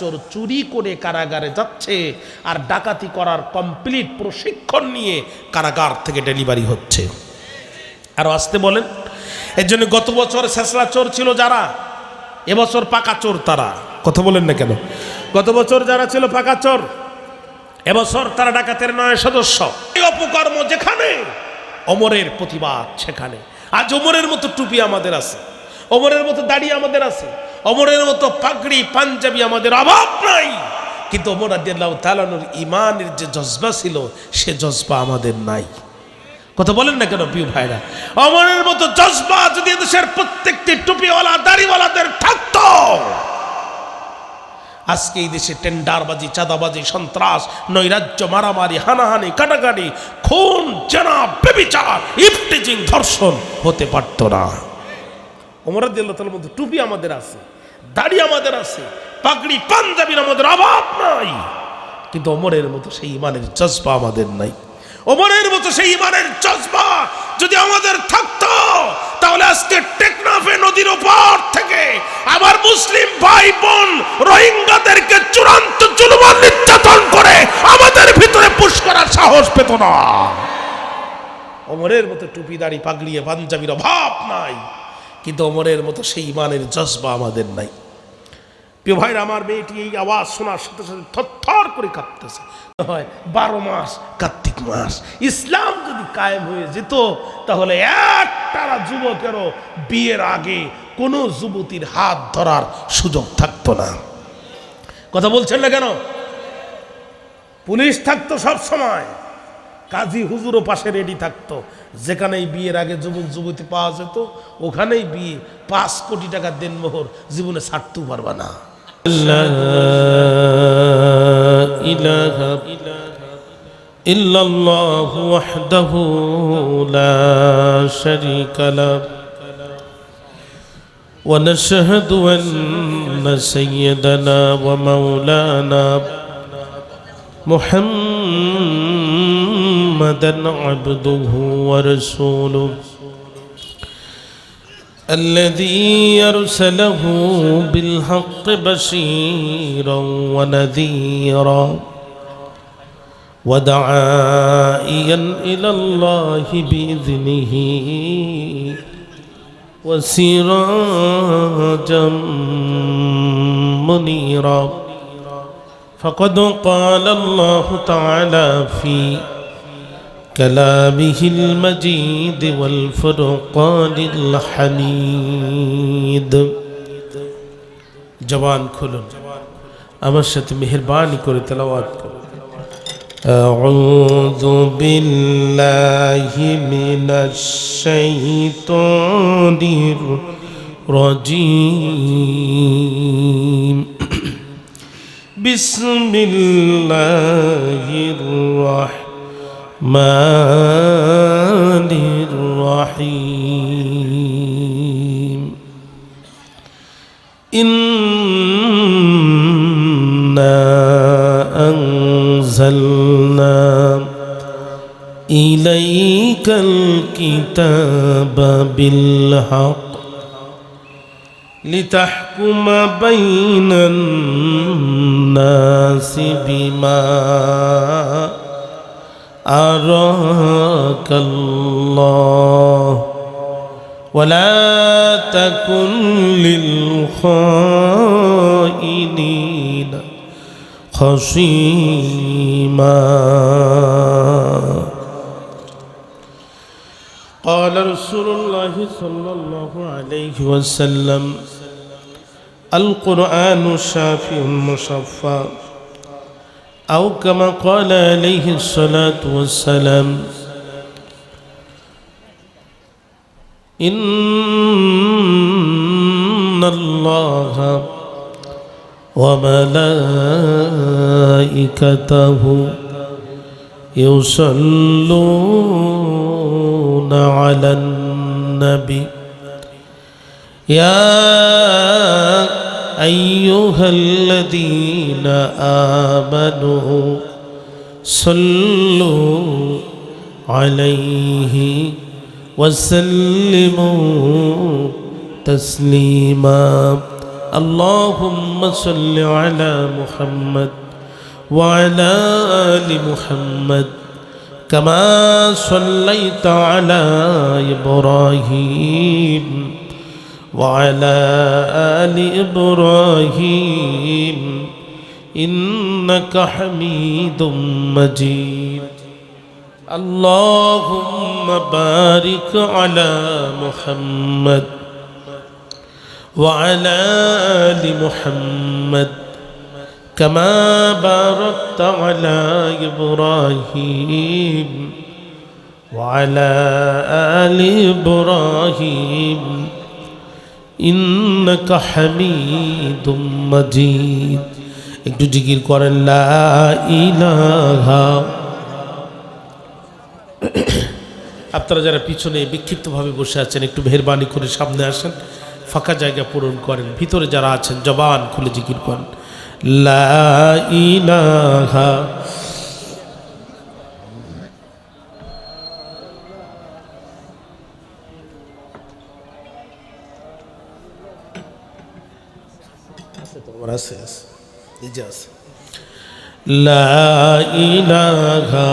চোর চুরি করে কারাগারে যাচ্ছে, আর ডাকাতি করার কমপ্লিট প্রশিক্ষণ নিয়ে কারাগার থেকে ডেলিভারি হচ্ছে। আরো আসতে বলেন। এর জন্য গত বছর শেষরা চোর ছিল যারা, এবছর পাকা চোর তারা। কথা বলেন না কেন? গত বছর যারা ছিল পাকা চোর, এবছর তারা ডাকাতের নয় সদস্য। এই অপকর্ম যেখানে, ওমরের প্রতিবাদ সেখানে। আজ ওমরের মতো টুপি আমাদের আছে, ওমরের মতো দাড়ি আমাদের আছে, ওমরের মতো পাগড়ি পাঞ্জাবি আমাদের অভাব নাই, কিন্তু ওমর রাদিয়াল্লাহু তাআলা আনহুর ঈমানের যে জজবা ছিল সে জজবা আমাদের নাই। কথা বলেন না কেন প্রিয় ভাইরা? ওমরের মতো জজবা যদি দেশের প্রত্যেকটি টুপিওয়ালা দাড়িওয়ালাদের থাকতো, আজকে এই দেশে টেন্ডারবাজি, চাঁদাবাজি, সন্ত্রাস, নৈরাজ্য, মারামারি, হানাহানি, কাটাকাটি, খুন, জেনা, ব্যভিচার, ইফটিজিং, ধর্ষণ হতে পারতো না। ওমর রাদিয়াল্লাহু তাআলার মতো টুপি আমাদের আছে, দাড়ি আমাদের আছে, পাগড়ি পাঞ্জাবির আমাদের অভাব নাই, কিন্তু ওমরের মতো সেই ঈমানের জজবা আমাদের নাই। ওমরের মতো সেই ঈমানের জজবা যদি আমাদের থাকতো, তাহলে আজকে টেকনাফে নদীর উপর থেকে আমার মুসলিম ভাই বোন রোহিঙ্গাদেরকে চূড়ান্ত জুলুম আর নির্যাতন করে আমাদের ভিতরে পুশ করার সাহস পেত না। ওমরের মতো টুপি দাড়ি পাগড়ি পাঞ্জাবির অভাব নাই, কিন্তু ওমরের মতো সেই ঈমানের জজবা আমাদের নাই। প্রিয় ভাইরা, আমার মেয়েটি এই আওয়াজ শোনার সাথে সাথে থরথর করে কাঁপতেছে। 12 মাস কার্তিক মাস, ইসলাম যদি কায়েম হয়ে যেত তাহলে একটারা যুবকেরও বিয়ের আগে কোনো যুবতীর হাত ধরার সুযোগ থাকতো না। কথা বলছেন না কেন? পুলিশ থাকতো সব সময়, কাজী হুজুরও পাশে রেডি থাকতো। যেখানেই বিয়ের আগে যুবক যুবতী পাওয়া যেত ওখানেই বিয়ে। 5 কোটি টাকা দেনমোহর, জীবনে ছাড়তেও পারবা না। لا إله إلا الله وحده لا شريك له ونشهد أن سيدنا ومولانا محمدا عبده ورسوله الذي أرسله بالحق بشيرا ونذيرا وداعيا إلى الله بإذنه وسراجا منيرا فقد قال الله تعالى في كلامه المجيد والفرقان الحميد। জবান খুলুন, আমার সাথে মেহেরবানি করে তেলাওয়াত করুন। أعوذ بالله من الشيطان الرجيم بسم الله الرحمن الرحيم إنا أنزلنا إليك الكتاب بالحق لتحكم بين الناس بما أراك الله ولا تكن للخائنين خصيما قال رسول الله صلى الله عليه وسلم القرآن شافع مصفى أو كما قال عليه الصلاة والسلام إن الله وملائكته يصلون على النبي يا أيها الذين آمنوا صلوا عليه وسلموا تسليما اللهم صل على محمد وعلى آل محمد كما صليت على إبراهيم وعلى آل إبراهيم إنك حميد مجيد اللهم بارك على محمد وعلى آل محمد كما باركت على إبراهيم وعلى آل إبراهيم إنك حميد مجيد একটু জিকির করেন লা ইলাহা। আপনারা যারা পিছনে বিক্ষিপ্তভাবে বসে আছেন একটু মেহেরবানি করে সামনে আসেন, ফাঁকা জায়গা পূরণ করেন। ভিতরে যারা আছেন জবান খুলে জিকির করেন লা ইলাহা লা ইলাহা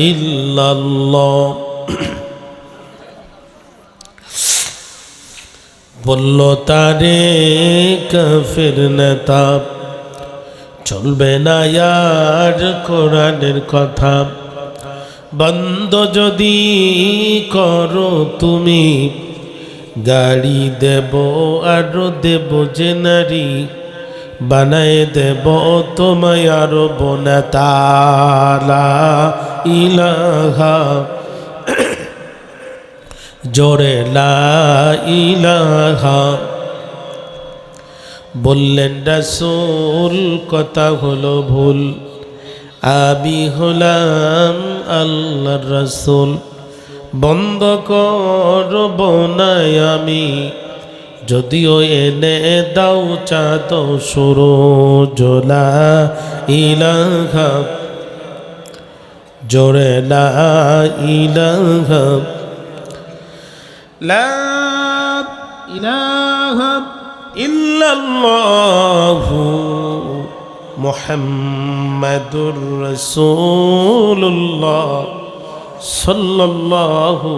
ইল্লাল্লাহ। বলল তারে কাফের নেতা চলবে না আর কোরআনের কথা, বন্ধ যদি করো তুমি গাড়ি দেব আরো দেব যে নারী, বানায় দেব তোমায় আরো বনেতা। লা ইলাহা জোরে লা ইলাহা। বললেন রাসূল কথা হলো ভুল, আমি হলাম আল্লাহর রাসূল, বন্ধ করব না আমি যদিও এনে দাও চাঁদ সূরজ। লা ইলাহা জোরে লা ইলাহা। লা ইলাহা ইল্লাল্লাহু মুহাম্মাদুর রাসূলুল্লাহ সাল্লাল্লাহু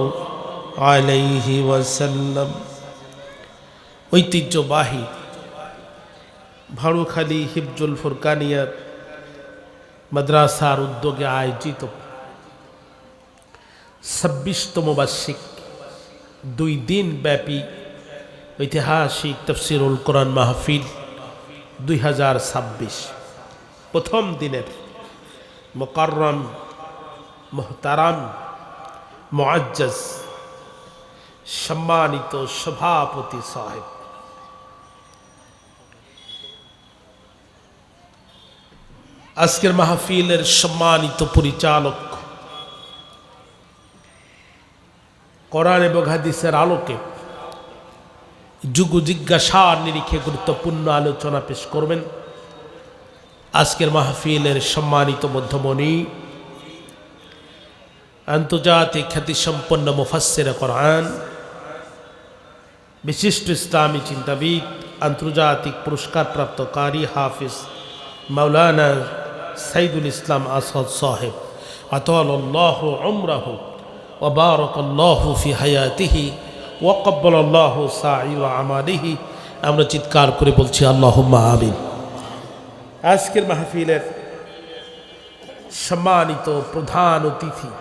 আলাইহি ওয়াসাল্লাম। ঐতিহ্যবাহী ভাড়ুখালী হিফজুল ফুরকানিয়ার মাদ্রাসার উদ্যোগে আয়োজিত 26তম বার্ষিক 2 দিন ব্যাপী ঐতিহাসিক তাফসীরুল কোরআন মাহফিল 2026 প্রথম দিনের মুকাররম মুহতারাম মুআজ্জাজ সম্মানিত সভাপতি সাহেব, আজকের মাহফিলের সম্মানিত পরিচালক, কোরআন এবং হাদিসের আলোকে যুগ জিজ্ঞাসার নিরিখে গুরুত্বপূর্ণ আলোচনা পেশ করবেন আজকের মাহফিলের সম্মানিত মধ্যমণি, আন্তর্জাতিক খ্যাতিসম্পন্ন মুফাসসির কোরআন, বিশিষ্ট ইসলামী চিন্তাবিদ, আন্তর্জাতিক পুরস্কারপ্রাপ্ত কারি হাফিজ মাওলানা সাইদুল ইসলাম আসাদ সাহেব আতালাল্লাহু উমরাহু ওয়া বারাকাল্লাহু ফি হায়াতিহি ওয়া ক্বাব্বালাল্লাহু সাঈর আমালিহি। আমরা চিৎকার করে বলছি আল্লাহুম্মা আমিন। আজকের মাহফিলের সম্মানিত প্রধান অতিথি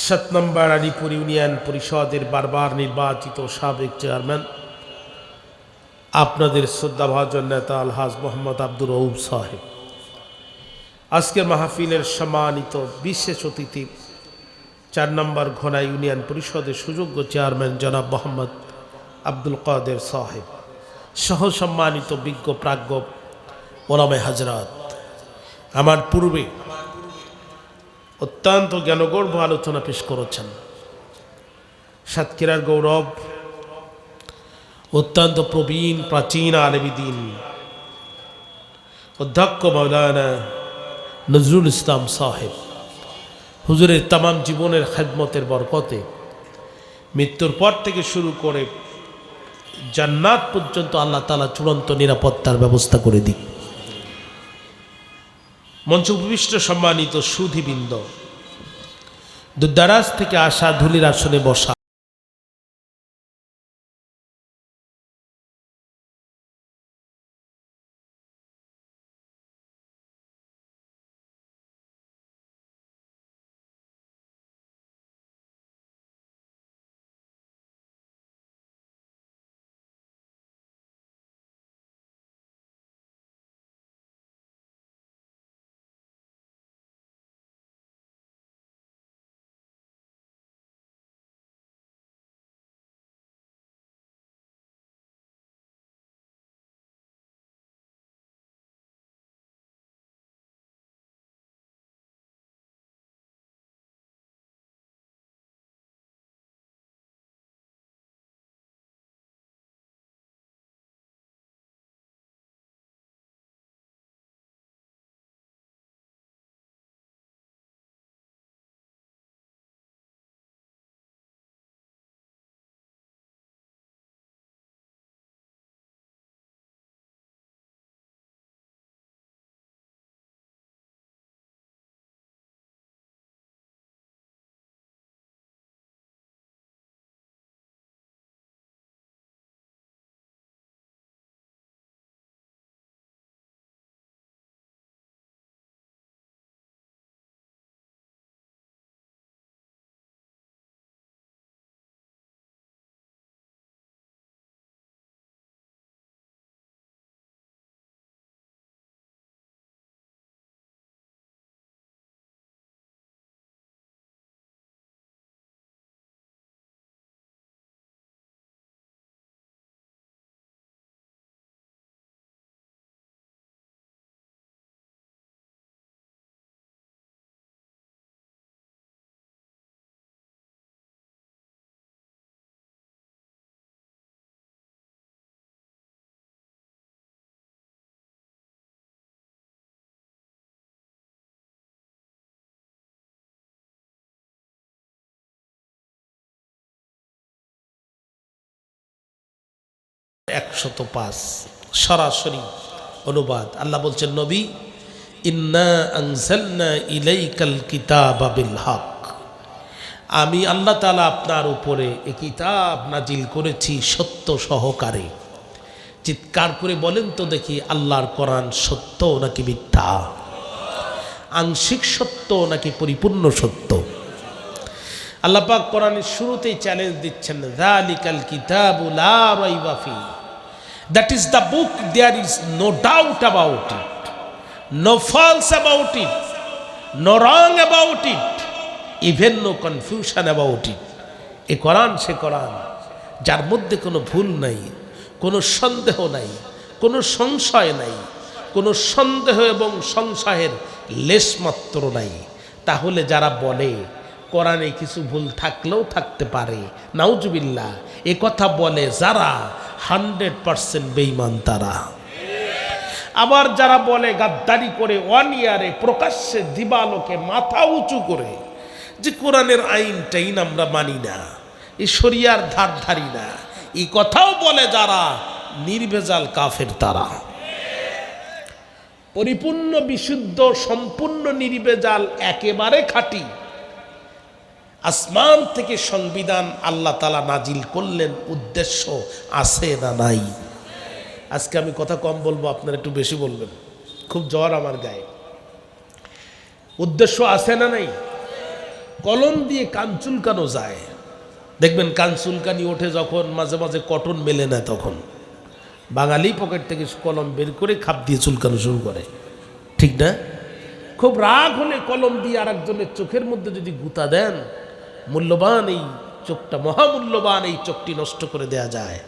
7 নম্বর আলিপুর ইউনিয়ন পরিষদের বারবার নির্বাচিত সাবেক চেয়ারম্যান, আপনাদের শ্রদ্ধাভাজন নেতা আলহাজ মোহাম্মদ আব্দুর রউফ সাহেব। আজকের মাহফিলের সম্মানিত বিশেষ অতিথি 4 নম্বর ঘোনা ইউনিয়ন পরিষদের সুযোগ্য চেয়ারম্যান জনাব মোহাম্মদ আব্দুল কাদের সাহেব সহ সম্মানিত বিজ্ঞ প্রাজ্ঞ ওলামায়ে হাজরাত। আমার পূর্বে অত্যন্ত জ্ঞানগর্ভ আলোচনা পেশ করেছেন সাতক্ষীরার গৌরব, অত্যন্ত প্রবীণ প্রাচীন আলেমী দ্বীন অধ্যক্ষ মাওলানা নজরুল ইসলাম সাহেব। হুজুরের তামাম জীবনের খেদমতের বরকতে মৃত্যুর পর থেকে শুরু করে জান্নাত পর্যন্ত আল্লাহ তাআলা চূড়ান্ত নিরাপত্তার ব্যবস্থা করে দিক। মঞ্চ উপবিষ্ট সম্মানিত সুধীবৃন্দ, দূরদারাজ থেকে আসা ধুলির আসনে বসা, একশত পাঁচ সরাসরি অনুবাদ। আল্লাহ বলছেন, নবী, ইন্না আনজালনা ইলাইকাল কিতাবা বিল হক, আমি আল্লাহ তাআলা আপনার উপরে এই কিতাব নাজিল করেছি সত্য সহকারে। চিৎকার করে বলেন তো দেখি, আল্লাহর কোরআন সত্য নাকি মিথ্যা? আংশিক সত্য নাকি পরিপূর্ণ সত্য? আল্লাহ পাক কোরআনের শুরুতেই চ্যালেঞ্জ দিচ্ছেন, যালিকাল কিতাবু লা রাইবা ফি, that is the book, there is no doubt about it, no false about it, no wrong about it, even no confusion about it. এই কোরআন সে কোরআন যার মধ্যে কোনো ভুল নাই, কোনো সন্দেহ নাই, কোনো সংশয় নাই, কোনো সন্দেহ এবং সংশয়ের লেশমাত্র নাই। তাহলে যারা বলে কোরআনে কিছু ভুল থাকলেও থাকতে পারে, নাউজুবিল্লাহ, এ কথা বলে যারা 100% বেঈমান তারা। আবার যারা বলে গাদ্দারি করে ওয়ান ইয়ারে প্রকাশ্যে দিবালোকে মাথা উঁচু করে যে কোরআনের আইন আমরা মানি না, এই শরিয়ার ধার ধারি না, এই কথাও বলে যারা, নির্ভেজাল কাফের তারা। পরিপূর্ণ বিশুদ্ধ সম্পূর্ণ নির্ভেজাল একেবারে খাঁটি আসমান থেকে সংবিধান আল্লাহ তাআলা নাজিল করলেন, উদ্দেশ্য আছে না নাই? আজকে আমি কথা কম বলবো, আপনারা একটু বেশি বলবেন, খুব জ্বর আমার গায়ে। উদ্দেশ্য আছে না নাই? কলম দিয়ে কান চুলকানো যায়, দেখবেন কান চুলকানি ওঠে যখন মাঝে মাঝে কটন মেলে না, তখন বাঙালি পকেট থেকে কলম বের করে খাপ দিয়ে চুলকানো শুরু করে, ঠিক না? খুব রাগ হলে কলম দিয়ে আর একজনের চোখের মধ্যে যদি গুতা দেন, মূল্যবান এই চোখটা, মহামূল্যবান এই চোখটি নষ্ট করে দেয়া যায়।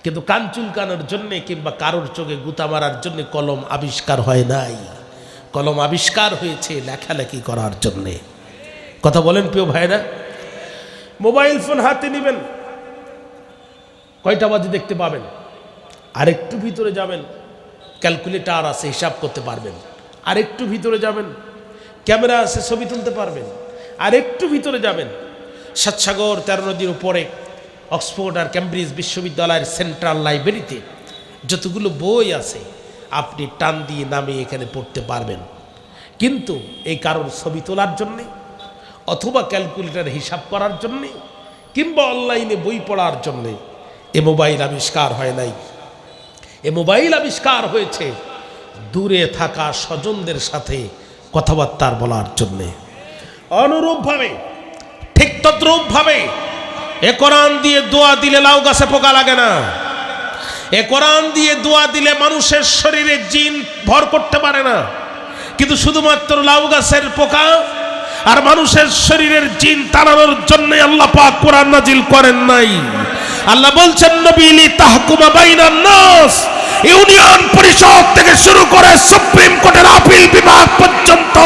কিন্তু কান চুলকানোর জন্যে কিংবা কারোর চোখে গুতা মারার জন্যে কলম আবিষ্কার হয় নাই, কলম আবিষ্কার হয়েছে লেখালেখি করার জন্যে। কথা বলেন প্রিয় ভাইরা। মোবাইল ফোন হাতে নেবেন, কয়টা বাজে দেখতে পাবেন, আরেকটু ভিতরে যাবেন ক্যালকুলেটর আছে, হিসাব করতে পারবেন। আরেকটু ভিতরে যাবেন, ক্যামেরা আছে, ছবি তুলতে পারবেন। আরেকটু ভিতরে যাবেন, 7 সাগর 13 নদীর উপরে অক্সফোর্ড আর ক্যামব্রিজ বিশ্ববিদ্যালয়ের সেন্ট্রাল লাইব্রেরিতে যতগুলো বই আছে আপনি টান দিয়ে নামিয়ে এখানে পড়তে পারবেন। কিন্তু এই কারোর ছবি তোলার জন্যে অথবা ক্যালকুলেটর হিসাব করার জন্যে কিংবা অনলাইনে বই পড়ার জন্যে এ মোবাইল আবিষ্কার হয় নাই। এ মোবাইল আবিষ্কার হয়েছে দূরে থাকা স্বজনদের সাথে কথাবার্তা বলার জন্যে। অনুরূপভাবে ঠিক তদ্রূপভাবে এ কোরআন দিয়ে দোয়া দিলে লাউ গাছে পোকা লাগে না। এ কোরআন দিয়ে দোয়া দিলে মানুষের শরীরে জিন ভর করতে পারে না। কিন্তু শুধুমাত্র লাউ গাছের পোকা আর মানুষের শরীরের জিন তাড়ানোর জন্য আল্লাহ পাক কোরআন নাজিল করেন নাই। আল্লাহ বলছেন নবী লি তাহকুমা বাইনান নাস, ইউনিয়ন পরিষদ থেকে শুরু করে সুপ্রিম কোর্টের আপিল বিভাগ পর্যন্ত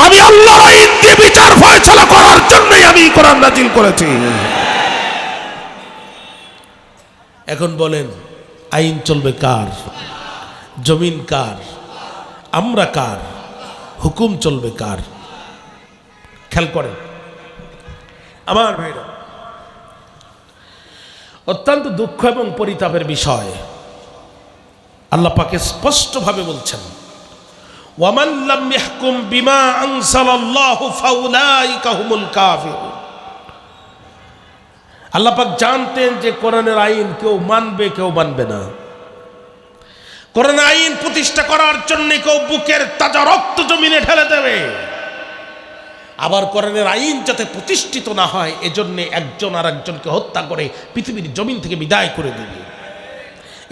আমি আল্লাহর আইন দিয়ে বিচার ফয়সালা করার জন্যই আমি কোরআন নাজিল করেছি। এখন বলেন আইন চলবে কার? জমিন কার? আমরা কার? হুকুম চলবে কার? খেয়াল করেন আমার ভাইরা, অত্যন্ত দুঃখ এবং পরিতাপের বিষয় আল্লাহ পাকে স্পষ্টভাবে বলছেন ওয়ামান লাম ইয়াহকুম বিমা আনজালাল্লাহু ফাউলাইকা হুমুল কাফিরুন। আল্লাহ পাক জানতেন যে কোরআনের আইন কেউ মানবে কেউ মানবে না। কোরআনের আইন প্রতিষ্ঠা করার জন্য কেউ বুকের তাজা রক্ত জমিনে ঢেলে দেবে, আবার কোরআনের আইন যাতে প্রতিষ্ঠিত না হয় এজন্য একজন আর একজনকে হত্যা করে পৃথিবীর জমিন থেকে বিদায় করে দেবে।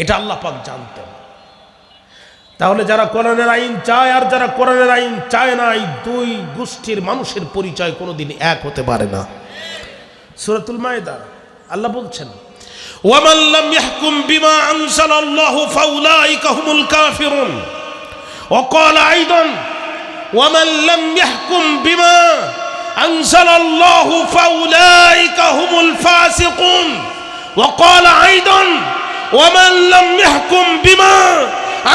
এটা আল্লাহ পাক জানতেন। তাহলে যারা কোরআনের আইন চায় আর যারা কোরআনের আইন চায় না, এই দুই গোষ্ঠীর মানুষের পরিচয় কোনোদিন এক হতে পারে না। সূরাতুল মায়েদা আল্লাহ বলছেন ওয়ামান লাম ইয়াহকুম বিমা আনজালাল্লাহু ফাউলাইকা হুমুল কাফিরুন ওয়া ক্বালা আইদান ওয়ামান লাম ইয়াহকুম বিমা আনজালাল্লাহু ফাউলাইকা হুমুল ফাসিকুন ওয়া ক্বালা আইদান ওয়ামান লাম ইয়াহকুম বিমা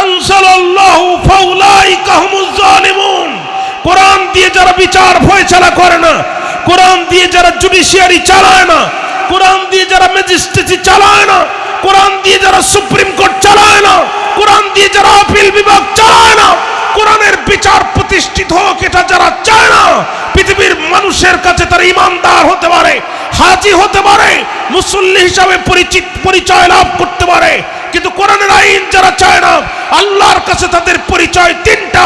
আনজালাল্লাহু ফাউলাইকা হুমুজ জালিমুন। কোরআন দিয়ে যারা বিচার ফয়সালা করে না, কোরআন দিয়ে যারা জুডিশিয়ারি চালায় না, কোরআন দিয়ে যারা ম্যাজিস্ট্রেসি চালায় না, কোরআন দিয়ে যারা সুপ্রিম কোর্ট চালায় না, কোরআন দিয়ে যারা আপিল বিভাগ চালায় না, কোরআনের বিচার প্রতিষ্ঠিত হোক এটা যারা চায় না, পৃথিবীর মানুষের কাছে তারা ইমানদার হতে পারে, হাজি হতে পারে, মুসল্লি হিসাবে পরিচয় লাভ করতে পারে, কিন্তু কোরআনের আইন যারা চায় না আল্লাহর কাছে তাদের পরিচয় তিনটা।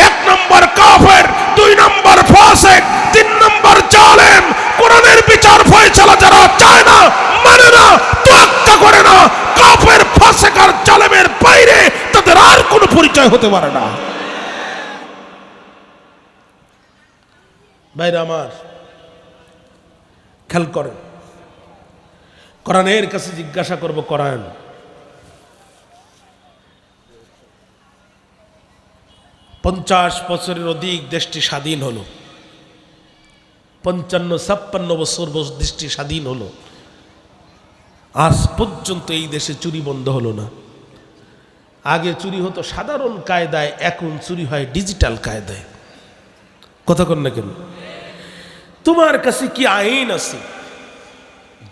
এক নম্বর কাফের, দুই নম্বর ফাসিক, তিন নম্বর জালেম। কোরআনের বিচার ফয়সালা যারা চায় না, মানে না, তোয়াক্কা করে না, কাফের ফাসিক আর জালেমের বাইরে তাদের আর কোনো পরিচয় হতে পারে না। ভাইরা আমার খেয়াল করেন, কোরআনের কাছে জিজ্ঞাসা করব, কোরআন 50 বছরের অধিক দেশটি স্বাধীন হলো, 55-56 বছর দেশটি স্বাধীন হলো, আজ পর্যন্ত এই দেশে চুরি বন্ধ হলো না। আগে চুরি হতো সাধারণ কায়দায়, এখন চুরি হয় ডিজিটাল কায়দায়। কথা কন না কেন? তোমার কাছে কি আইন আছে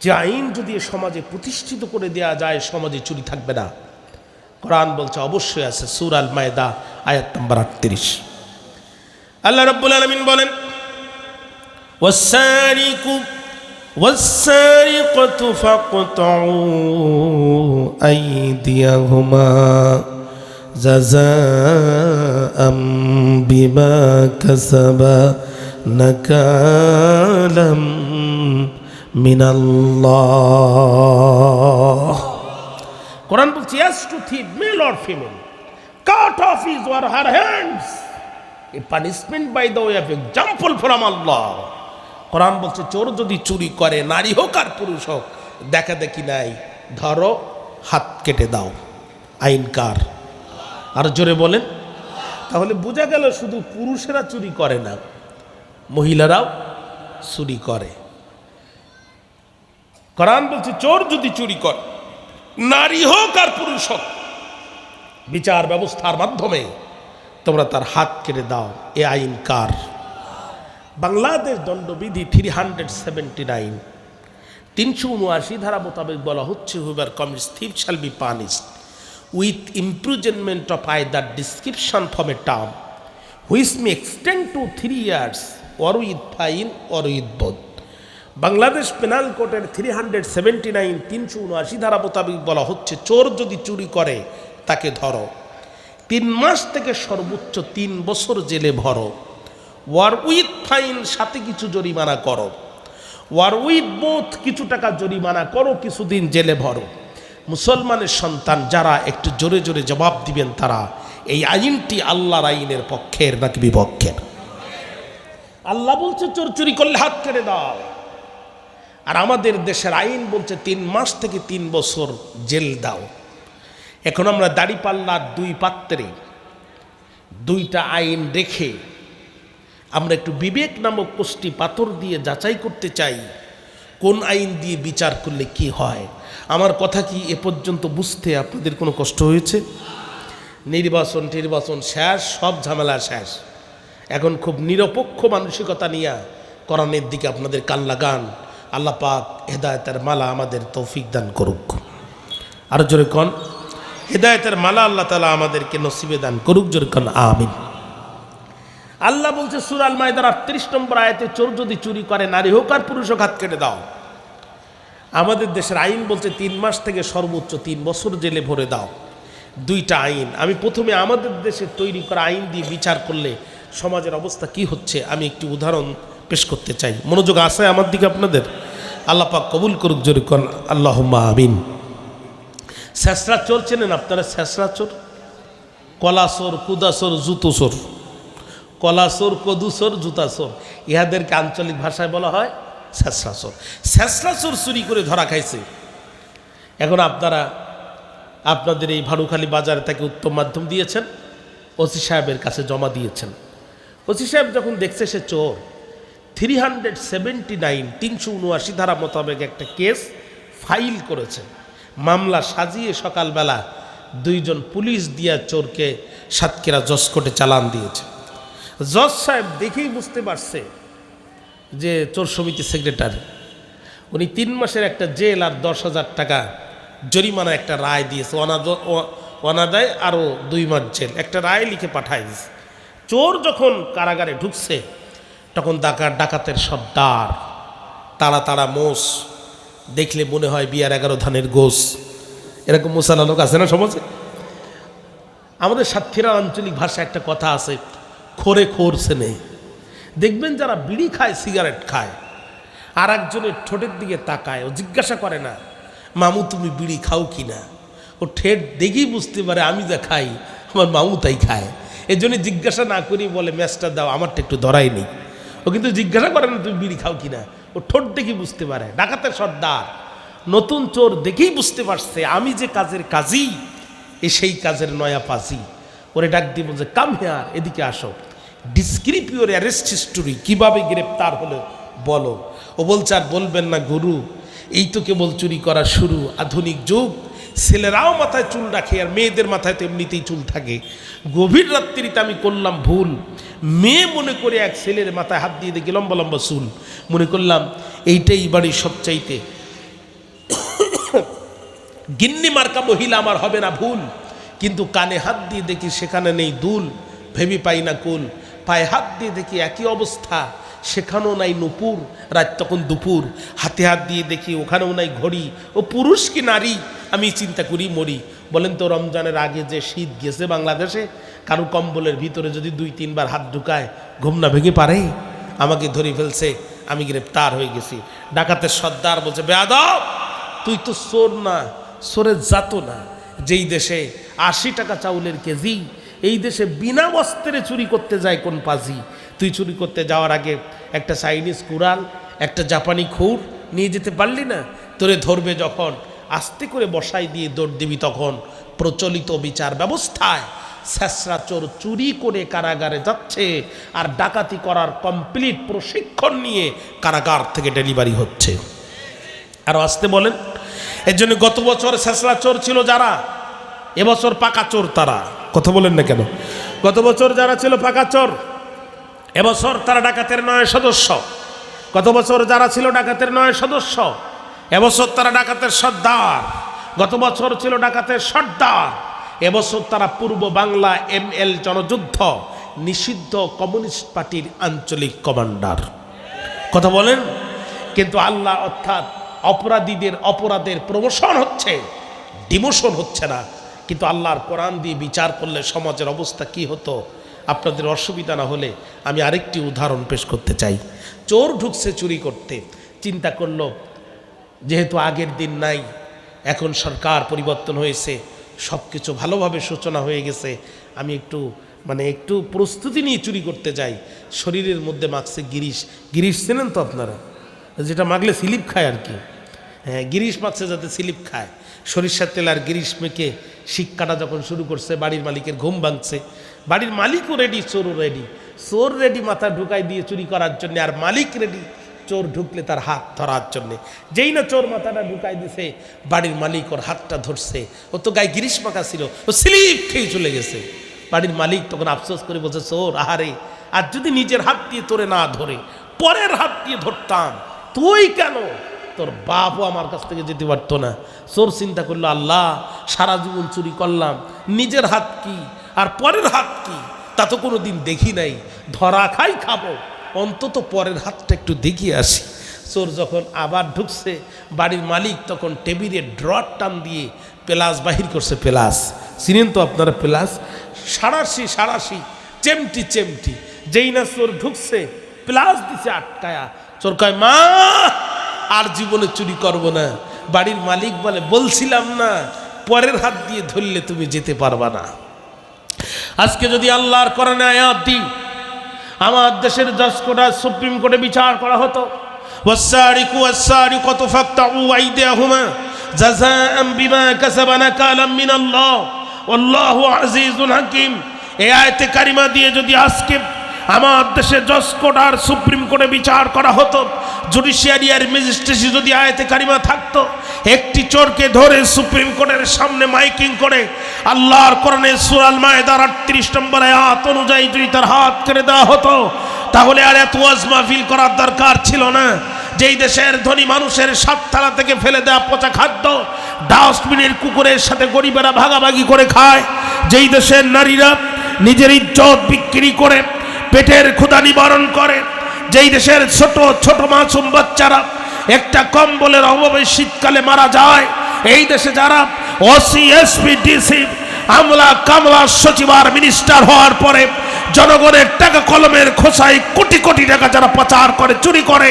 যে আইন যদি সমাজে প্রতিষ্ঠিত করে দেয়া যায় সমাজে চুরি থাকবে না? কোরআন বলছে অবশ্যই আছে। সূরা আল মায়েদা আয়াত নম্বর 38 আল্লাহ রাব্বুল আলামিন বলেন ওয়াস-সারিকু ওয়াস-সারিকাতু ফাকতাউ আইদিয়াহুমা জাযাআম বিমা কাসাবা নাকালাম মিনাল্লাহ। কোরআন বলছে yes to thief, male or female, cut off his or her hands, a punishment by the way of example from Allah. কোরআন বলছে চোর যদি চুরি করে, নারী হোক আর পুরুষ হোক, দেখা দেখি নাই, ধরো, হাত কেটে দাও। আইন কার? আর জোরে বলেন। তাহলে বোঝা গেল শুধু পুরুষেরা চুরি করে না, মহিলারাও চুরি করে। কোরআন বলছে চোর যদি চুরি করে, নারী হোক আর পুরুষ হোক, বিচার ব্যবস্থার মাধ্যমে তোমরা তার হাত কেটে দাও। এ আইন কার? বাংলাদেশ দণ্ডবিধি 379 379 ধারা মোতাবেক বলা হচ্ছে, whoever commits thief shall be punished with imprisonment of either description from a term which may extend two 3 years or with fine or with both. Bangladesh penal কোডের 379 379 ধারা মোতাবেক বলা হচ্ছে, চোর যদি চুরি করে তাকে ধরো, 3 মাস থেকে সর্বোচ্চ 3 বছর জেলে ভরো, ওয়ার উইথ ফাইন সাথে কিছু জরিমানা করো, ওয়ার উইথ বোথ কিছু টাকা জরিমানা করো, কিছুদিন জেলে ভরো। মুসলমানের সন্তান যারা একটু জোরে জোরে জবাব দিবেন তারা, এই আইনটি আল্লাহর আইনের পক্ষের নাকি বিপক্ষের? আল্লাহ বলছে চোর চুরি করলে হাত কেটে দাও, আর আমাদের দেশের আইন বলছে 3 মাস থেকে 3 বছর জেল দাও। এখন আমরা দাড়িপাল্লার 2 পাত্রে 2টা আইন রেখে আমরা একটু বিবেক নামক কোষ্টি পাথর দিয়ে যাচাই করতে চাই কোন আইন দিয়ে বিচার করলে কি হয়। আমার কথা কি এ পর্যন্ত বুঝতে আপনাদের কোনো কষ্ট হয়েছে? নির্বাচন শেষ, সব ঝামেলা শেষ, এখন খুব নিরপেক্ষ মানসিকতা নিয়ে কোরআনের দিকে আপনাদের কান লাগান। আল্লাহ পাক হেদায়েতের মালা আমাদের তৌফিক দান করুক। আর জোরে কোন হেদায়েতের মালা আল্লাহ তাআলা আমাদেরকে নসিবে দান করুক, জোরে কোন আমিন। আল্লাহ বলছে সূরা আল মাইদার 38 নম্বর আয়াতে, চোর যদি চুরি করে নারী হোক আর পুরুষ হোক হাত কেটে দাও। আমাদের দেশের আইন বলছে 3 মাস থেকে সর্বোচ্চ 3 বছর জেলে ভরে দাও। 2টা আইন। আমি প্রথমে আমাদের দেশে তৈরি করা আইন দিয়ে বিচার করলে সমাজের অবস্থা কি হচ্ছে আমি একটি উদাহরণ পেশ করতে চাই। মনোযোগ আছে আমার দিকে আপনাদের? আল্লাহ পাক কবুল করুক, জোরে কোন আল্লাহুম্মা আমিন। ছেঁচড়া চোর চেনেন আপনারা? ছেঁচড়া চোর, কলা চোর, কুদা চোর, জুতো চোর। কলা চোর, কদু চোর, জুতা চোর, ইহাদেরকে আঞ্চলিক ভাষায় বলা হয় ছেঁচড়া চোর। ছেঁচড়া চোর চুরি করে ধরা খাইছে। এখন আপনারা আপনাদের এই ভাড়ুখালী বাজারে তাকে উত্তম মাধ্যম দিয়েছেন, ওসি সাহেবের কাছে জমা দিয়েছেন। ওসি সাহেব যখন দেখছে সে চোর, 379 379 ধারা মোতাবেক একটা কেস ফাইল করেছে, মামলা সাজিয়ে সকালবেলা 2 জন পুলিশ দিয়া চোরকে সাতক্ষীরা জজ কোর্টে চালান দিয়েছে। জজ সাহেব দেখেই বুঝতে পারছে যে চোর সমিতি সেক্রেটারি, উনি 3 মাসের একটা জেল আর 10,000 টাকা জরিমানা একটা রায় দিয়েছে, অনাদায় আরও 2 মাস জেল, একটা রায় লিখে পাঠায় দিয়েছে। চোর যখন কারাগারে ঢুকছে তখন ডাকাতের সর্দার, তাড়া মোষ দেখলে মনে হয় বিয়ার 11 ধানের গোস, এরকম মোসালা লোক আছে না সমাজে? আমাদের সাতক্ষীরা আঞ্চলিক ভাষায় একটা কথা আছে, খোরে খোরছে নেই। দেখবেন যারা বিড়ি খায়, সিগারেট খায়, আর একজনের ঠোঁটের দিকে তাকায়, ও জিজ্ঞাসা করে না মামু তুমি বিড়ি খাও কি না, ও ঠেট দেখেই বুঝতে পারে আমি যা খাই আমার মামু তাই খায়, এই জন্য জিজ্ঞাসা না করি বলে ম্যাচটা দাও, আমারটা একটু ধরাই নেই। ও কিন্তু জিজ্ঞাসা করে না তুমি বিড়ি খাও কিনা, ও ঠোঁট দেখেই বুঝতে পারে। ডাকাতের সর্দার নতুন চোর দেখেই বুঝতে পারছে আমি যে কাজের কাজী, এ সেই কাজের নয়া পাজি। ওরে ডাক দিয়ে বলছে কাম হেয়ার, এদিকে আসো, ডিসক্রিপ ইউর অ্যারেস্ট হিস্টোরি, কীভাবে গ্রেপ্তার হলো বলো। ও বলছে আর বলবেন না গুরু, এই তো কেবল চুরি করা শুরু, আধুনিক যুগ, ছেলেরাও মাথায় চুল রাখে আর মেয়েদের মাথায় তো এমনিতেই চুল থাকে। গভীর রাত্রিতে আমি করলাম ভুল, মেয়ে মনে করে এক ছেলের মাথায় হাত দিয়ে দেখি লম্বা লম্বা চুল, মনে করলাম এইটাই বাড়ির সবচাইতে গিন্নি মার্কা মহিলা, আমার হবে না ভুল। কিন্তু কানে হাত দিয়ে দেখি সেখানে নেই দুল, ভেবি পাই না কুল। পায়ে হাত দিয়ে দেখি একই অবস্থা, সেখানেও নাই নুপুর। রাত তখন দুপুর, হাতে হাত দিয়ে দেখি ওখানেও নাই ঘড়ি। ও পুরুষ কি নারী আমি চিন্তা করি মরি। বলেন তো রমজানের আগে যে শীত গেছে বাংলাদেশে, কারো কম্বলের ভিতরে যদি 2-3 বার হাত ঢুকায় ঘুম না ভেঙে পারে? আমাকে ধরে ফেলছে, আমি গ্রেপ্তার হয়ে গেছি। ডাকাতের সর্দার বলছে বেয়াদব, তুই তো চোর না, চোরের জাতো না। যেই দেশে 80 টাকা চাউলের কেজি, এই দেশে বিনা বস্ত্রে চুরি করতে যায় কোন পাজি? তুই চুরি করতে যাওয়ার আগে একটা চাইনিজ কুড়াল, একটা জাপানি খুর নিয়ে যেতে পারলি না? তোরে ধরবে যখন আস্তে করে বসাই দিয়ে দৌড় দিবি তখন। প্রচলিত বিচার ব্যবস্থায় ছেঁচড়া চোর চুরি করে কারাগারে যাচ্ছে, আর ডাকাতি করার কমপ্লিট প্রশিক্ষণ নিয়ে কারাগার থেকে ডেলিভারি হচ্ছে। আরও আসতে বলেন। এর জন্য গত বছর ছেঁচড়া চোর ছিল যারা, এবছর পাকা চোর তারা। কথা বলেন না কেন? গত বছর যারা ছিল পাকা চোর, এবছর তারা ডাকাতের 9 সদস্য। গত বছর যারা ছিল ডাকাতের 9 সদস্য, এবছর তারা ডাকাতের সর্দার, গত বছর ছিল ডাকাতের সর্দার, এবছর তারা পূর্ব বাংলা ML জনযুদ্ধ নিষিদ্ধ কমিউনিস্ট পার্টির আঞ্চলিক কমান্ডার। কথা বলেন। কিন্তু আল্লাহ অর্থাৎ অপরাধীদের অপরাধের প্রমোশন হচ্ছে, ডিমোশন হচ্ছে না। কিন্তু আল্লাহর কোরআন দিয়ে বিচার করলে সমাজের অবস্থা কি হতো আপনাদের অসুবিধা না হলে আমি আরেকটি উদাহরণ পেশ করতে চাই। চোর ঢুকছে চুরি করতে, চিন্তা করলো যেহেতু আগের দিন নাই, এখন সরকার পরিবর্তন হয়েছে, সব কিছু ভালোভাবে সূচনা হয়ে গেছে, আমি একটু প্রস্তুতি নিয়ে চুরি করতে যাই। শরীরের মধ্যে মাখছে গিরিশ, গিরিশ চেনেন তো আপনারা, যেটা মাখলে স্লিপ খায় আর কি। হ্যাঁ, গিরিশ মাখছে যাতে স্লিপ খায়, সরিষার তেল আর গিরিশ মেখে শিক্ষাটা যখন শুরু করছে, বাড়ির মালিকের ঘুম ভাঙছে। বাড়ির মালিকও রেডি, চোরও রেডি। চোর রেডি মাথা ঢুকাই দিয়ে চুরি করার জন্য, আর মালিক রেডি চোর ঢুকলে তার হাত ধরার জন্যে। যেই না চোর মাথাটা ঢুকাই দিছে, বাড়ির মালিক ওর হাতটা ধরছে, ও তো গায়ে গিরিশ মাখা ছিল, ও স্লিপ খেয়ে চলে গেছে। বাড়ির মালিক তখন আফসোস করে বলছে, চোর আহারে, আর যদি নিজের হাত দিয়ে তোরে না ধরে পরের হাত দিয়ে ধরতাম, তুই কেন, তোর বাপও আমার কাছ থেকে যেতে পারতো না। চোর চিন্তা করলো, আল্লাহ সারা জীবন চুরি করলাম, নিজের হাত কি আর পরের হাত কি তা তো কোনো দিন দেখি নাই, ধরা খাই খাবো, অন্তত পরের হাতটা একটু দেখিয়ে আসি। চোর যখন আবার ঢুকছে, বাড়ির মালিক তখন টেবিলে ড্রয়ার টান দিয়ে প্লাস বাহির করছে। প্লাস চিনেন তো আপনারা, প্লাস সাড়াশি চেমটি চেমটি। যেই না চোর ঢুকছে, প্লাস দিছে আটকায়া। চোর কয়, মা আর জীবনে চুরি করব না। বাড়ির মালিক বলে, বলছিলাম না পরের হাত দিয়ে ধরলে তুমি যেতে পারবা না। আজকে যদি আল্লাহর কোরআনে আয়াত দিই, আমার দেশের জজ কোর্টে, সুপ্রিম কোর্টে বিচার করা হতো, ওয়াসসারিকু ওয়াসসারিকাতু ফাকতাউ আইদিয়াহুমা জাযাআন বিমা কাসাবা নাকালাম মিনাল্লাহ ওয়াল্লাহু আজিজুল হাকীম। এই আয়াতে কারিমা দিয়ে যদি আজকে আমার দেশে জজ কোর্ট আর সুপ্রিম কোর্টে বিচার করা হতো, জুডিশিয়ারি আর ম্যাজিস্ট্রেসি যদি আয়াতে কারিমা থাকতো, একটি চোরকে ধরে সুপ্রিম কোর্টের সামনে মাইকিং করে আল্লাহর কোরআনে সূরা আল মায়েদার 38 নম্বর আয়াত অনুযায়ী যদি তার হাত কেটে দেওয়া হতো, তাহলে আর এত ওয়াজ মাহফিল করার দরকার ছিল না। যেই দেশের ধনী মানুষের সাত থালা থেকে ফেলে দেওয়া পচা খাদ্য ডাস্টবিনের কুকুরের সাথে গরিবেরা ভাগাভাগি করে খায়, যেই দেশের নারীরা নিজের ইজ্জত বিক্রি করে পেটের ক্ষুধা নিবারণ করে, যেই দেশের ছোট ছোট মাসুম বাচ্চারা একটা কম্বলের অভাবে শীতকালে মারা যায়, এই দেশে যারা ওসি এসপি ডিসি আমলা কামলা সচিব আর মিনিস্টার হওয়ার পরে জনগণের টাকা কলমের খোসায় কোটি কোটি টাকা যারা পাচার করে, চুরি করে,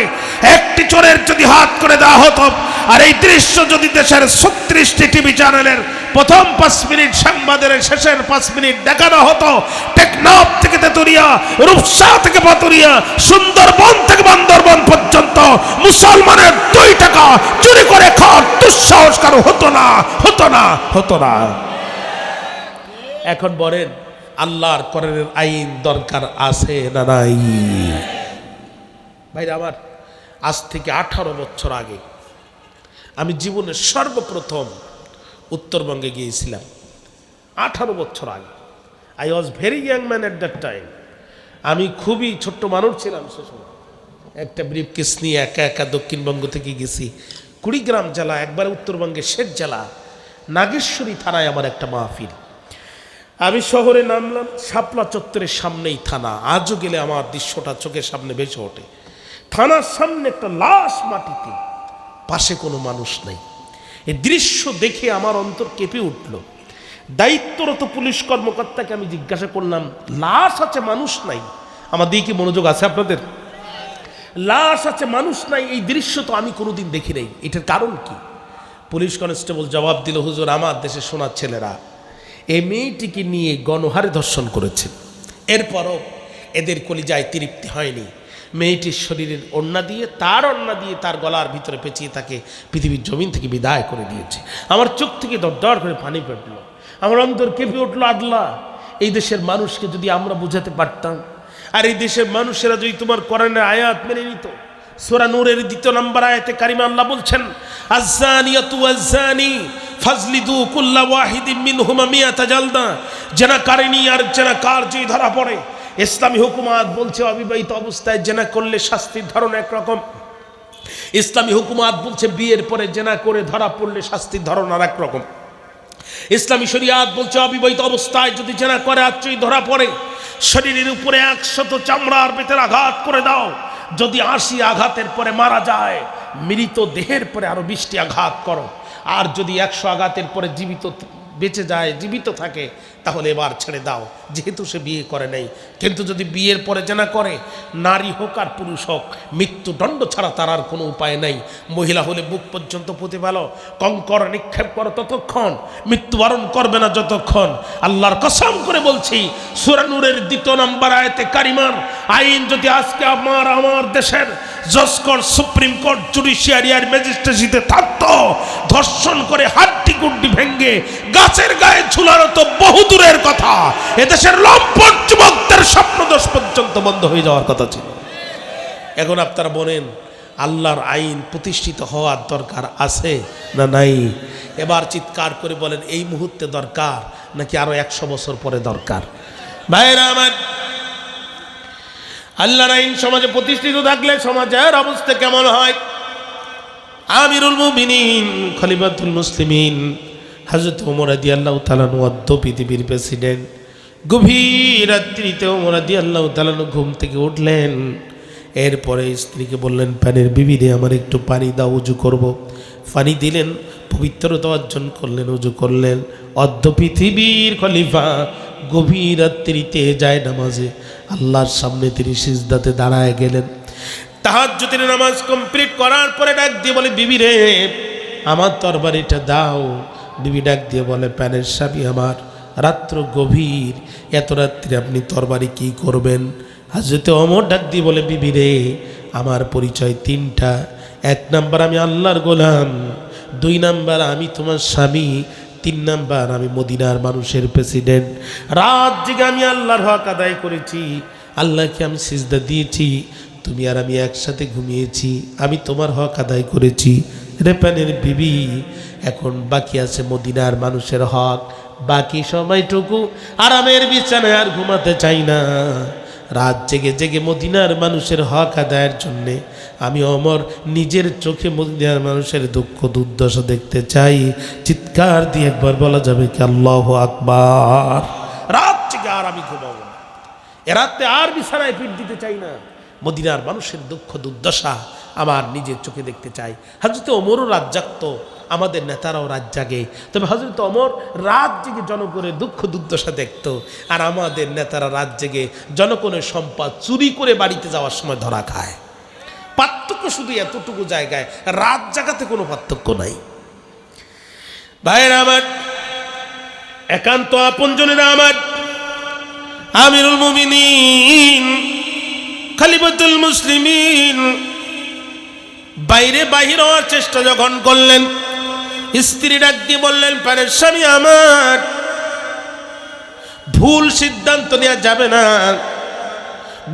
একটি চোরের যদি হাত করে দেওয়া হতো, আর এই দৃশ্য যদি দেশের 36টি টিভি চ্যানেলের প্রথম 5 মিনিট সংবাদের শেষের 5 মিনিট দেখানো হতো, টেকনাফ থেকে তেতুরিয়া, রূপসা থেকে পাতুরিয়া, সুন্দরবন থেকে বান্দরবন পর্যন্ত মুসলমানের 2 টাকা চুরি করে খাওয়ার দুঃসাহস কারো হতো না, হতো না, হতো না। এখন বলেন, আল্লাহর কোরআনের আইন দরকার আছে না নাই? ভাইরা আমার, আজ থেকে 18 বছর আগে আমি জীবনের সর্বপ্রথম উত্তরবঙ্গে গিয়েছিলাম। 18 বছর আগে। I was very young man at that time. আমি খুবই ছোট্ট মানুষ ছিলাম সে সময়। একটা ব্রিফকেস নিয়ে একা একা দক্ষিণবঙ্গ থেকে গেছি কুড়িগ্রাম জেলা, একবার উত্তরবঙ্গের শেষ জেলা নাগেশ্বরী থানায় আমার একটা মাহফিল। আমি শহরে নামলাম, শাপলা চত্বরের সামনেই থানা। আজও গেলে আমার দৃশ্যটা চোখের সামনে ভেসে ওঠে। থানার সামনে একটা লাশ মাটিতে, পাশে কোনো মানুষ নেই। এই দৃশ্য দেখে আমার অন্তর কেঁপে উঠল। দায়িত্বরত পুলিশ কর্মকর্তাকে আমি জিজ্ঞাসা করলাম, লাশ আছে মানুষ নাই? আমার দিকে মনোযোগ আছে আপনাদের? লাশ আছে মানুষ নাই, এই দৃশ্য তো আমি কোনোদিন দেখি নাই, এটার কারণ কি? পুলিশ কনস্টেবল জবাব দিল, হুজুর আমার দেশে সোনার ছেলেরা এই মেয়েটিকে নিয়ে গণহারে ধর্ষণ করেছে, এরপরও এদের কলিজায় তৃপ্তি হয়নি। মেয়েটির শরীরের ওড়না দিয়ে তার গলার ভিতরে পেঁচিয়ে তাকে পৃথিবীর জমিন থেকে বিদায় করে দিয়েছে। আমার চোখ থেকে দরদর করে পানি পড়লো, আমার অন্তর কেঁপে উঠলো। আল্লাহ, এই দেশের মানুষকে যদি আমরা বুঝাতে পারতাম, আর এই দেশের মানুষেরা যদি তোমার কোরআনের আয়াত মেনে নিত। সূরা নূরের 2 নম্বর আয়াতে কারিমা আল্লাহ বলছেন, আয-যানিয়াতু ওয়াজ-যানি ফাজলিদু কুল্লা ওয়াহিদিন মিনহুমা মিয়াতা জালদা। জেনাকারিনী আর জেনাকার যদি ধরা পড়ে, ইসলামী হুকুমাত বলছে অবিবাহিত অবস্থায় জেনা করলে শাস্তির ধরন একরকম, ইসলামী হুকুমাত বলছে বিয়ের পরে জেনা করে ধরা পড়লে শাস্তির ধরন আর এক রকম। ইসলামী শরিয়াত বলছে অবিবাহিত অবস্থায় যদি জেনা করে আচ্ছই ধরা পড়ে, শরীরের উপরে 100 চামড়ার বেতের আঘাত করে দাও। যদি 80 আঘাতের পরে মারা যায়, মৃত দেহের পরে আরো 20টি আঘাত করো। আর যদি 100 আঘাতের পরে বেঁচে যায়, জীবিত থাকে, তাহলে এবার ছেড়ে দাও, যেহেতু সে বিয়ে করে নাই। কিন্তু যদি বিয়ের পরে জেনা করে, নারী হোক আর পুরুষ হোক, মৃত্যুদণ্ড ছাড়া তার আর কোনো উপায় নাই। মহিলা হলে বুক পর্যন্ত পুঁতে ফেলো, কঙ্কর নিক্ষেপ করো ততক্ষণ, মৃত্যুবরণ করবে না যতক্ষণ। আল্লাহর কসম করে বলছি, সূরা নূরের 2 নম্বর আয়াতে কারিমার আইন যদি আজকে আমার দেশের জজ কোর্ট, সুপ্রিম কোর্ট, জুডিশিয়ারি আর ম্যাজিস্ট্রেসিতে থাকতো, ধর্ষণ করে হাড্ডি গুড্ডি ভেঙ্গে গাছের গায়ে ঝুলানো তো বহু দূরের কথা, এদেশের লম্পট যুবকদের স্বপ্নদোষ পর্যন্ত বন্ধ হয়ে যাওয়ার কথা ছিল। এখন আপনারা বলেন, আল্লাহর আইন প্রতিষ্ঠিত হওয়ার দরকার আছে না নাই? এবার চিৎকার করে বলেন, এই মুহূর্তে দরকার নাকি আরো 100 বছর পরে দরকার? ভাইরা আমার, আল্লাহর আইন সমাজে প্রতিষ্ঠিত থাকলে সমাজের অবস্থা কেমন হয়? আমিরুল মুমিনিন খলিফাতুল মুসলিমিন হযরত ওমর রাদিয়াল্লাহু তাআলা আনহু পৃথিবীর প্রেসিডেন্ট। গভীর রাত্রিতে ওমর রাদিয়াল্লাহু তাআলা আনহু ঘুম থেকে উঠলেন। এরপরে স্ত্রীকে বললেন, পানির বিবি রে, আমার একটু পানি দাও, উজু করব। পানি দিলেন, পবিত্রতা অর্জন করলেন, উজু করলেন। পৃথিবীর খলিফা গভীর রাত্রিতে যায় নামাজে আল্লাহর সামনে তিনি সিজদাতে দাঁড়ায় গেলেন। তাহাজ্জুদের নামাজ কমপ্লিট করার পরে ডাক দিয়ে বলে, বিবি রে, আমার তরবারিটা দাও। বিবি ডাক দিয়ে বলে, প্যানের স্বামী আমার, রাত্র গভীর, এত রাত্রে আপনি তরবারি কি করবেন? হযরত ওমর ডাক দিয়ে বলে, বিবি রে, আমার পরিচয় 3টা। 1 নাম্বার আমি আল্লাহর গোলাম, 2 নাম্বার আমি তোমার স্বামী, 3 নাম্বার আমি মদিনার মানুষের প্রেসিডেন্ট। রাত জেগে আমি আল্লাহর হক আদায় করেছি, আল্লাহকে আমি সিজদা দিয়েছি, তুমি আর আমি একসাথে ঘুমিয়েছি, আমি তোমার হক আদায় করেছি। রে প্যানের বিবি, এখন বাকি আছে মদিনার মানুষের হক। বাকি সময়টুকু আরামের বিছানায় আর ঘুমাতে চাই না। রাত জেগে জেগে মদিনার মানুষের হক আদায়ের জন্যে আমি ওমর নিজের চোখে মদিনার মানুষের দুঃখ দুর্দশা দেখতে চাই। চিৎকার দিয়ে একবার বলা যাবে কি আল্লাহু আকবার? রাত জেগে আর আমি ঘুমাবো না, এ রাতে আর বিছানায় পিঠ দিতে চাই না। মদিনার মানুষের দুঃখ দুর্দশা আমার নিজের চোখে দেখতে চাই। হযরত ওমরও রাত জাগতো, আমাদের নেতারাও রাত জাগে, তবে হযরত ওমর রাত জেগে জনগণের দুঃখ দুর্দশা দেখতো, আর আমাদের নেতারা রাত জেগে জনগণের সম্পদ চুরি করে বাড়িতে যাওয়ার সময় ধরা খায়। পার্থক্য শুধু এতটুকু জায়গায়, রাত জাগাতে কোনো পার্থক্য নাই। ভাইয়েরা আমার, একান্ত আপনজনেরা আমার, আমিরুল মুমিনিন খলিফাতুল মুসলিমিন বাইরে বাহির হওয়ার চেষ্টা যখন করলেন, স্ত্রী ডাক দিয়ে বললেন, প্রাণের স্বামী আমার, ভুল সিদ্ধান্ত নেওয়া যাবে না।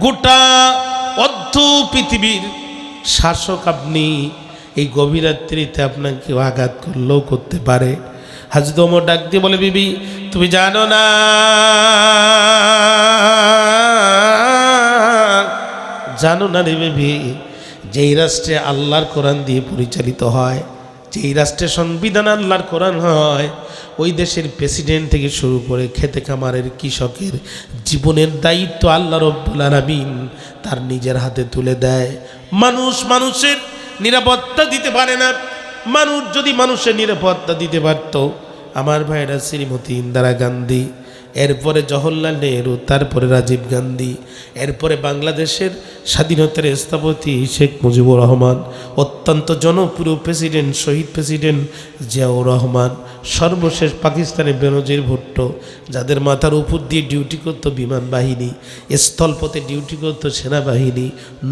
গোটা পৃথিবীর শাসক আপনি, এই গভীর রাত্রিতে আপনাকে আঘাত করলেও করতে পারে। হযরত ওমর ডাক দিয়ে বলে, বিবি তুমি জানো না, জানো না রে বিবি, যেই রাষ্ট্রে আল্লাহর কোরআন দিয়ে পরিচালিত হয়, যেই রাষ্ট্রের সংবিধান আল্লাহর কোরআন হয়, ওই দেশের প্রেসিডেন্ট থেকে শুরু করে খেতে খামারের কৃষকের জীবনের দায়িত্ব আল্লাহ রব্বুল আলামিন তার নিজের হাতে তুলে দেয়। মানুষ মানুষের নিরাপত্তা দিতে পারে না। মানুষ যদি মানুষের নিরাপত্তা দিতে পারত, আমার ভাইরা শ্রীমতী ইন্দিরা গান্ধী, এরপরে জওহরলাল নেহরু, তারপরে রাজীব গান্ধী, এরপরে বাংলাদেশের স্বাধীনতার স্থপতি শেখ মুজিবুর রহমান, অত্যন্ত জনপ্রিয় প্রেসিডেন্ট শহীদ প্রেসিডেন্ট জিয়াউর রহমান, সর্বশেষ পাকিস্তানের বেনজির ভুট্টো, যাদের মাথার উপর দিয়ে ডিউটি করতো বিমান বাহিনী, স্থলপথে ডিউটি করতো সেনাবাহিনী,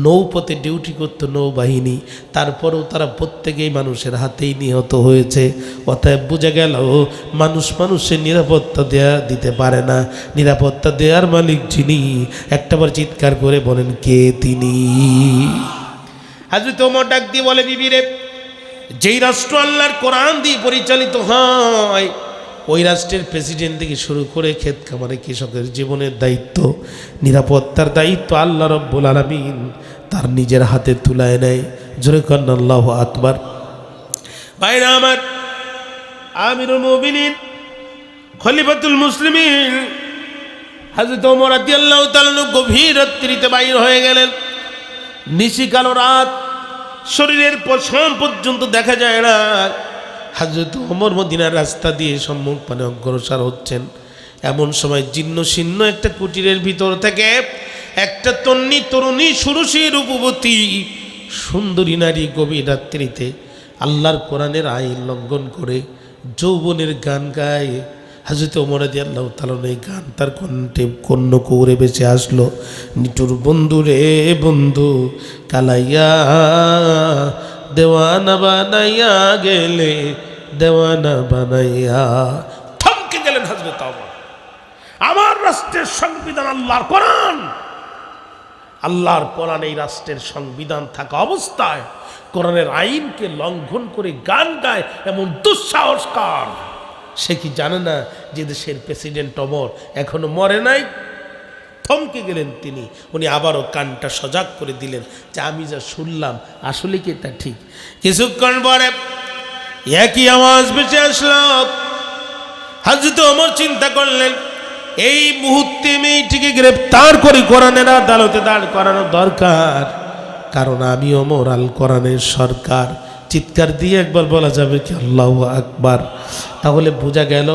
নৌপথে ডিউটি করতো নৌবাহিনী, তারপরেও তারা প্রত্যেকেই মানুষের হাতেই নিহত হয়েছে। অতএব বোঝা গেল মানুষ মানুষের নিরাপত্তা দিতে পারে না। নিরাপত্তা দেওয়ার মালিক যিনি, একটাবার চিৎকার করে বলেন কে তিনি? হযরত ওমর ডাক দিয়ে বলে, বিবি রে, যেই রাষ্ট্র আল্লাহর কোরআন দিয়ে পরিচালিত হয়, ওই রাষ্ট্রের প্রেসিডেন্ট থেকে শুরু করে ক্ষেত খামারে কৃষকের জীবনের দায়িত্ব, নিরাপত্তার দায়িত্ব আল্লাহ রব্বুল আলামিন তার নিজের হাতে তুলায় নেয়। জোরে কন্যা আল্লাহু আকবার। ভাইরা আমার, আমিরুল মুমিনিন খলিফাতুল মুসলিমিন হযরত ওমর রাদিয়াল্লাহু তাআলা গভীর রাত্রিতে বাইর হয়ে গেলেন। নিশি কালো রাত, শরীরের পশম পর্যন্ত দেখা যায় না। হযরত ওমর মদিনার রাস্তা দিয়ে সম্মুখ পানে অগ্রসর হচ্ছেন। এমন সময় জীর্ণ শীর্ণ একটা কুটিরের ভিতর থেকে একটা তরুণী সুরুষী রূপবতী সুন্দরী নারী গভীর রাত্রিতে আল্লাহর কোরআনের আইন লঙ্ঘন করে যৌবনের গান গায়। হযরত ওমর রাদিয়াল্লাহু তাআলা এই গান তার কণ্ঠে কর্ণ করে বেঁচে আসলো। নিটুর বন্ধু রে বন্ধু কালাইয়া দেওয়ানা বানাইয়া গেলে, দেওয়ানা বানাইয়া। থমকে গেলেন হযরত ওমর। আমার রাষ্ট্রের সংবিধান আল্লাহর কোরআন, আল্লাহর কোরআন এই রাষ্ট্রের সংবিধান থাকা অবস্থায় কোরআনের আইনকে লঙ্ঘন করে গান গায় এমন দুঃসাহস কার? সে কি জানে না যে দেশের প্রেসিডেন্ট ওমর এখনো মরে নাই? থমকে গেলেন তিনি। উনি আবারও কানটা সজাগ করে দিলেন যে আমি যা শুনলাম আসলে কি এটা ঠিক? কিছুক্ষণ পরে একই আওয়াজ ভেসে আসলো। হযরত ওমর চিন্তা করলেন এই মুহূর্তে মেয়েটিকে গ্রেফতার করে কোরআনের আদালতে দাঁড় করানো দরকার, কারণ আমি ওমর আল কোরআনের সরকার। চিৎকার দিয়ে একবার বলা যাবে কি আল্লাহু আকবার? তাহলে বোঝা গেল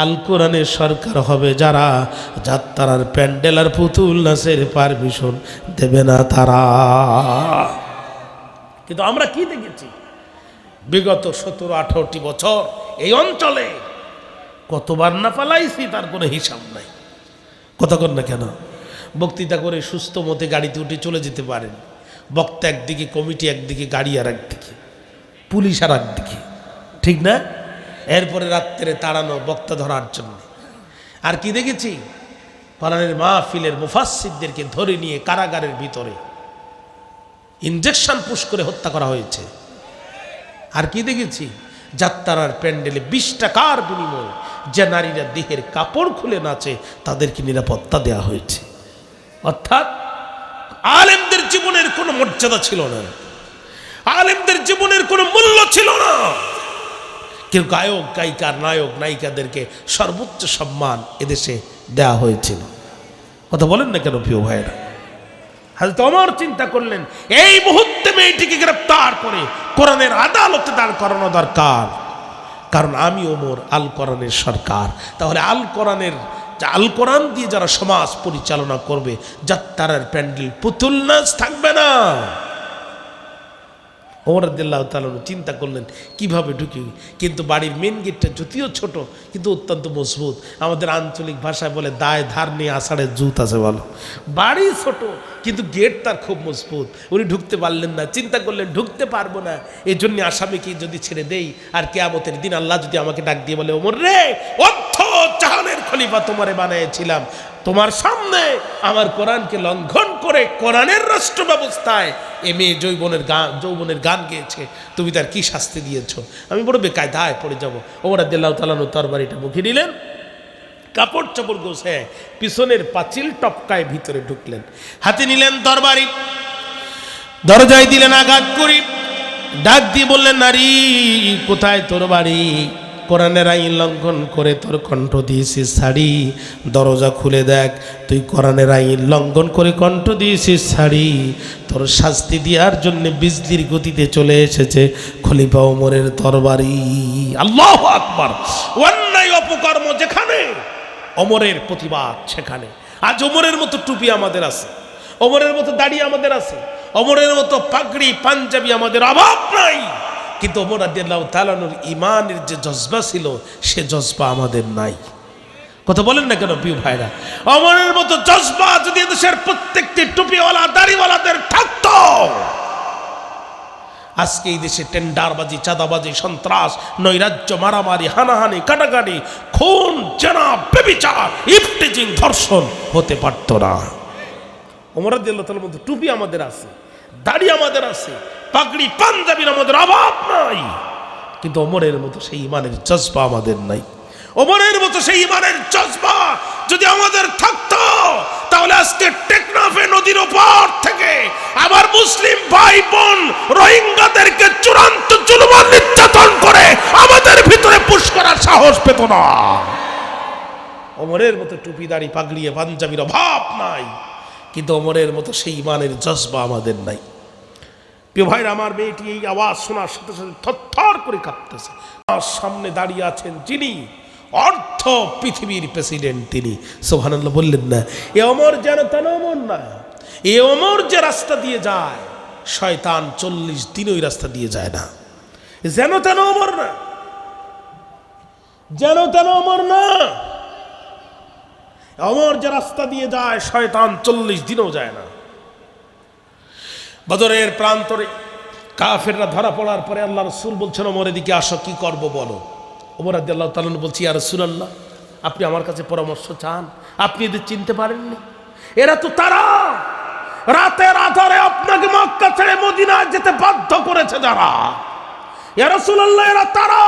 আল কোরআনের সরকার হবে যারা যাত্রার প্যান্ডেল আর পুতুল নাচের পারমিশন দেবে না তারা। কিন্তু আমরা কি দেখেছি বিগত 17-18টি বছর এই অঞ্চলে কতবার না পালাইছি তার কোনো হিসাব নাই। কথা কর না কেন? বক্তৃতা করে সুস্থ মতে গাড়িতে উঠে চলে যেতে পারেন। বক্তা একদিকে, কমিটি একদিকে, গাড়ি আর একদিকে, পুলিশ আর একদিকে, ঠিক না? এরপরে রাত্রে তাড়ানো বক্তা ধরার জন্য। আর কি দেখেছি? কোরআনের মাহফিলের মুফাসসিরদেরকে ধরে নিয়ে কারাগারের ভিতরে ইনজেকশন পুশ করে হত্যা করা হয়েছে। আর কি দেখেছি? যাত্রার প্যান্ডেলে 20 টাকার বিনিময়ে যে নারীরা দেহের কাপড় খুলে নাচে তাদেরকে নিরাপত্তা দেওয়া হয়েছে। অর্থাৎ আলেমদের জীবনের কোনো মর্যাদা ছিল না, আলেমদের জীবনের কোনো মূল্য ছিল না। কেউ গায়ক গায়িকার, নায়ক নায়িকাদেরকে সর্বোচ্চ সম্মান এদেশে দেওয়া হয়েছিল। কথা বলেন না কেন প্রিয় ভাইয়েরা? হযরত ওমর চিন্তা করলেন এই মুহূর্তে মেয়েটিকে গ্রেফতার করে কোরআনের আদালতে দাঁড় করানো দরকার, কারণ আমি ওমর আল কোরআনের সরকার। তাহলে আল কোরআন দিয়ে যারা সমাজ পরিচালনা করবে, যাত্রার প্যান্ডেল পুতুল নাচ থাকবে না। ওমর রাদিয়াল্লাহু তাআলা চিন্তা করলেন কিভাবে ঢুকি। কিন্তু বাড়ির মেন গেটটা যদিও ছোট কিন্তু অত্যন্ত মজবুত। আমাদের আঞ্চলিক ভাষায় বলে দায় ধার নিয়ে আষাঢ়ের জুত আছে বলো। বাড়ি ছোট কিন্তু গেট তার খুব মজবুত। উনি ঢুকতে পারলেন না। চিন্তা করলেন ঢুকতে পারবো না, এই জন্য আসামিকে যদি ছেড়ে দেই আর কিয়ামতের দিন আল্লাহ যদি আমাকে ডাক দিয়ে বলে ওমর রে, অর্থ জাহানের খলিফা তোমারে বানিয়েছিলাম, তোমার সামনে আমার কোরআনকে লঙ্ঘন করে কোরআনের রাষ্ট্র ব্যবস্থায় এ মেয়ে যৌবনের গান গেয়েছে, তুমি তার কি শাস্তি দিয়েছো? আমি বড় বেকায়দায় পড়ে যাবো। ওমর রাদিয়াল্লাহু তাআলা তরবারিটা মুখে নিলেন, কাপড় চাপড় গোছে পিছনের পাঁচিল টপকায় ভিতরে ঢুকলেন, হাতে নিলেন তরবারি, দরজায় দিলেন আঘাত করি, ডাক দিয়ে বললেন নারী কোথায় তোর বাড়ি? কোরআনের আইন লঙ্ঘন করে তোর কণ্ঠ দিয়েছিস ছাড়ি, দরজা খুলে দেখ, তুই কোরআনের আইন লঙ্ঘন করে কণ্ঠ দিয়েছিস ছাড়ি, তোর শাস্তি দেওয়ার জন্য বিজলির গতিতে চলে এসেছে খলিফা ওমরের তরবারি। আল্লাহু আকবার! অন্যায় অপকর্ম যেখানে ওমরের প্রতিবাদ সেখানে। আজ ওমরের মতো টুপি আমাদের আছে, ওমরের মতো দাড়ি আমাদের আছে, ওমরের মতো পাগড়ি পাঞ্জাবি আমাদের অভাব নাই, কিন্তু ওমর রাদিয়াল্লাহু তাআলার ঈমানের যে জজবা ছিল সে জজবা আমাদের নাই। কথা বলেন না কেন প্রিয় ভাইরা? ওমরের মতো জজবা যদি দেশের প্রত্যেকটি টুপিওয়ালা দাড়িওয়ালাদের থাকতো, আজকে এই দেশে টেন্ডারবাজি, চাঁদাবাজি, সন্ত্রাস, নৈরাজ্য, মারামারি, হানাহানি, কাটাকাটি, খুন, জেনা, ব্যভিচার, ইফটিজিং, ধর্ষণ হতে পারত না। ওমর রাদিয়াল্লাহু তাআলার মতো টুপি আমাদের আছে, দাড়ি আমাদের আছে, পাগড়ি পাঞ্জাবির আমাদের অভাব নাই, কিন্তু ওমরের মতো সেই ইমানের জজবা আমাদের নাই। ওমরের মতো সেই ইমানের জজবা যদি আমাদের থাকতো তাহলে আজকে টেকনাফে নদীর ওপার থেকে আমার মুসলিম ভাই বোন রোহিঙ্গাদেরকে চূড়ান্ত জুলুম আর নির্যাতন করে আমাদের ভিতরে পুশ করার সাহস পেত না। ওমরের মতো টুপি দাড়ি পাগড়িয়ে পাঞ্জাবির অভাব নাই, কিন্তু ওমরের মতো সেই ইমানের জজবা আমাদের নাই। প্রিয় ভাইরা, আমার মেয়েটি এই আওয়াজ শোনার সাথে সাথে থরথর করে কাঁপতেছে। আমার সামনে দাঁড়িয়ে আছেন যিনি অর্ধ পৃথিবীর প্রেসিডেন্ট, তিনি সুবহানাল্লাহ বললেন না? এ ওমর যেন তেন ওমর না। এ ওমর যে রাস্তা দিয়ে যায়, শয়তান 40 দিন ওই রাস্তা দিয়ে যায় না। যেন তেন ওমর না, যেন তেন ওমর না। ওমর যে রাস্তা দিয়ে যায়, শয়তান 40 দিনও যায় না। বদরের প্রান্তরে কাফেররা ধরা পড়ার পরে আল্লাহ রাসূল বলছেন, ওমর এদিকে আসো, কি করব বলো। ওমর রাদিয়াল্লাহু তাআলা বলছি, ইয়া রাসূলুল্লাহ, আপনি আমার কাছে পরামর্শ চান? আপনি এদের চিনতে পারেননি? এরা তো তারা রাতের আধারে আপনাকে মক্কা ছেড়ে মদিনায় যেতে বাধ্য করেছে যারা। ইয়া রাসূলুল্লাহ, এরা তারা।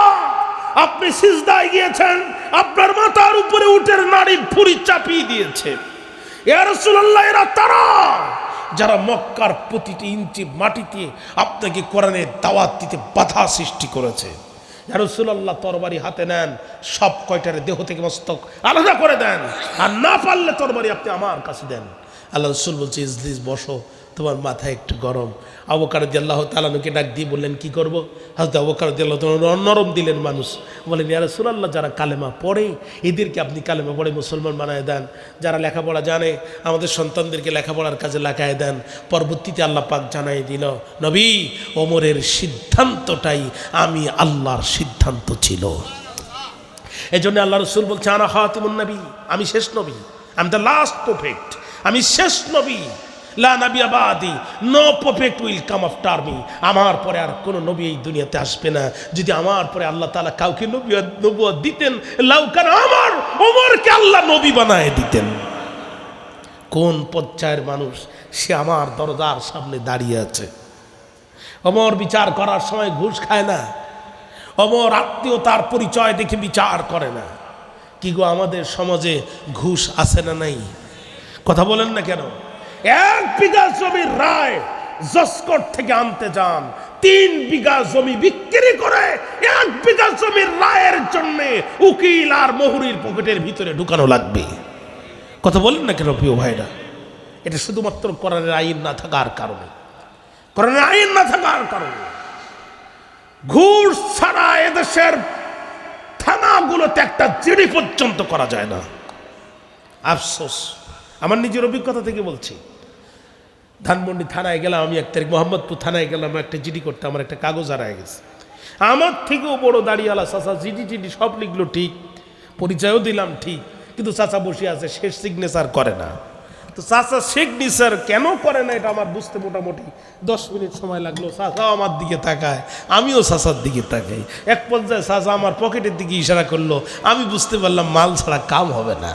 আপনি সিজদায় গিয়েছেন, আপনার মাথার উপরে উটের নাড়ি ভুঁড়ি চাপিয়ে দিয়েছে। ইয়া রাসূলুল্লাহ, এরা তারা যারা মক্কার প্রতিটি ইঞ্চি মাটিতে আপনাকে কোরআনের দাওয়াত দিতে বাধা সৃষ্টি করেছে। ইয়া রাসূলুল্লাহ, তরবারি হাতে নেন, সব কয়টারে দেহ থেকে মস্তক আলাদা করে দেন, আর না পারলে তরবারি আপনি আমার কাছে দেন। আল্লাহ রাসূল বলছে, ইজলিস, বসো, তোমার মাথা একটু গরম। আবু বকর রাদিয়াল্লাহু তাআলা আনহুকে ডাক দিয়ে বললেন, কি করব? হযরত আবু বকর রাদিয়াল্লাহু তাআলা নরম দিলেন মানুষ, বলেন, ইয়া রাসূলুল্লাহ, যারা কালেমা পড়ে এদেরকে আপনি কালেমা পড়ে মুসলমান বানায় দেন। যারা লেখাপড়া জানে আমাদের সন্তানদেরকে লেখাপড়ার কাজে লাগায় দেন। পরবর্তীতে আল্লাহ পাক জানাই দিল, নবী, ওমরের সিদ্ধান্তটাই আমি আল্লাহর সিদ্ধান্ত ছিল। এই জন্য আল্লাহ রাসূল বলছে, আনা খাতিমুন নবী, আমি শেষ নবী, আমি দ্য লাস্ট প্রফেট, আমি শেষ নবী। লা নাবিয়্যা বাদি, no prophet will come after me. আমার পরে আর কোনো নবী এই দুনিয়াতে আসবে না। যদি আমার পরে আল্লাহ তাআলা কাউকে নবুয়ত দিতেন, লাউকান আমার ওমরকে আল্লাহ নবী বানায় দিতেন। কোন পর্যায়ের মানুষ সে আমার দরজার সামনে দাঁড়িয়ে আছে। ওমর বিচার করার সময় ঘুষ খায় না। ওমর আত্মীয়তার পরিচয় দেখে বিচার করে না। কি গো, আমাদের সমাজে ঘুষ আছে না নাই? কথা বলেন না কেন? 1 বিঘা জমির রায় জসকোট থেকে আনতে যান, 3 বিঘা জমি বিক্রি করে 1 বিঘা জমির রায়ের জন্য উকিল আর মোহরির পকেটের ভিতরে ঢুকানো লাগবে। কথা বলেন না কেন প্রিয় ভাইরা? এটা শুধুমাত্র কোরআনের আইন না থাকার কারণে। কোরআনের আইন না থাকার কারণে ঘুষ ছাড়া এদেশের থানাগুলোতে একটা জিডি পর্যন্ত করা যায় না। আফসোস, আমার নিজের অভিজ্ঞতা থেকে বলছি। ধানমন্ডি থানায় গেলাম আমি, 1 তারিখ মোহাম্মদপুর থানায় গেলাম, একটা জিডি করতে, আমার একটা কাগজ হারায় গেছে। আমার থেকেও বড় দাঁড়িয়ালা চাচা জিডি টিডি সব লিখলো ঠিক, পরিচয়ও দিলাম ঠিক, কিন্তু চাচা বসে আছে, শেষ সিগনেচার করে না। তো চাচা সিগনেচার কেন করে না এটা আমার বুঝতে মোটামুটি 10 মিনিট সময় লাগলো। চাচাও আমার দিকে তাকায়, আমিও চাচার দিকে তাকাই। এক পর্যায়ে চাচা আমার পকেটের দিকে ইশারা করলো, আমি বুঝতে পারলাম মাল ছাড়া কাম হবে না।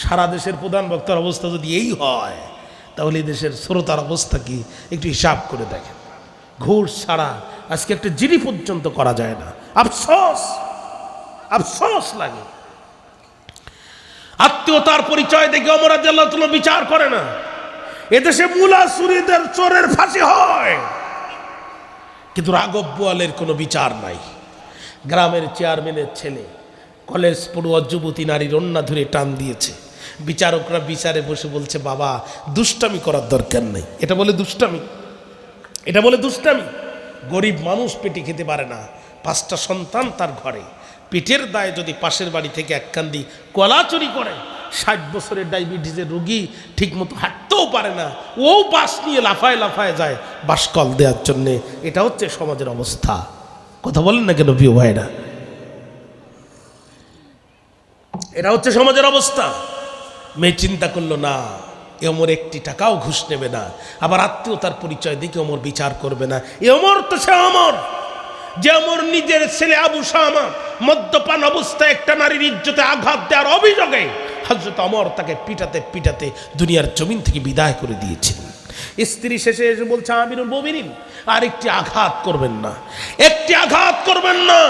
সারা দেশের প্রধান বক্তার অবস্থা যদি এই হয়, তাহলে এই দেশের শ্রোতার অবস্থা কি একটু হিসাব করে দেখেন। ঘুষ ছাড়া আজকে একটা জিডি পর্যন্ত করা যায় না। আফসোস, আফসোস লাগে। আত্মীয়তার পরিচয় দেখে ওমর রাদিয়াল্লাহু তাআলা বিচার করে না। এদেশে মুলা চুরিদের চোরের ফাঁসি হয়, কিন্তু রাঘব বোয়ালের কোনো বিচার নাই। গ্রামের চেয়ারম্যানের ছেলে কলেজ পড়ুয়া যুবতী নারীর ওন্না ধরে টান দিয়েছে, বিচারকরা বিচারে বসে বলছে, বাবা দুষ্টামি করার দরকার নেই। এটা বলে দুষ্টামি, এটা বলে দুষ্টামি। গরিব মানুষ পেটে খেতে পারে না, 5টা সন্তান তার ঘরে, পেটের দায়ে যদি পাশের বাড়ি থেকে 1 কান্দি কলা চুরি করে, 60 বছরের ডায়াবেটিসের রোগী ঠিকমতো হাঁটতেও পারে না, ও বাস নিয়ে লাফায় লাফায় যায় বাস কল দেওয়ার জন্যে। এটা হচ্ছে সমাজের অবস্থা। কথা বলেন না কেন প্রিয় ভাইরা? এটা হচ্ছে সমাজের অবস্থা। মেয়ে চিন্তা করলো না, ওমর 1টি টাকাও ঘুষ নেবে না, আবার আত্মীয়তার পরিচয় দেখে ওমর বিচার করবে না। ওমর তো সে ওমর যে ওমর নিজের ছেলে আবু শামা মদ্যপান অবস্থায় একটা নারীর ইজ্জতে আঘাত দেওয়ার অভিযোগে হযরত ওমর তাকে পিটাতে পিটাতে দুনিয়ার জমিন থেকে বিদায় করে দিয়েছিলেন। স্ত্রী শেষে এসে বলছে, আমিরুল মুমিনিন, আর একটি আঘাত করবেন না, একটি আঘাত করবেন না।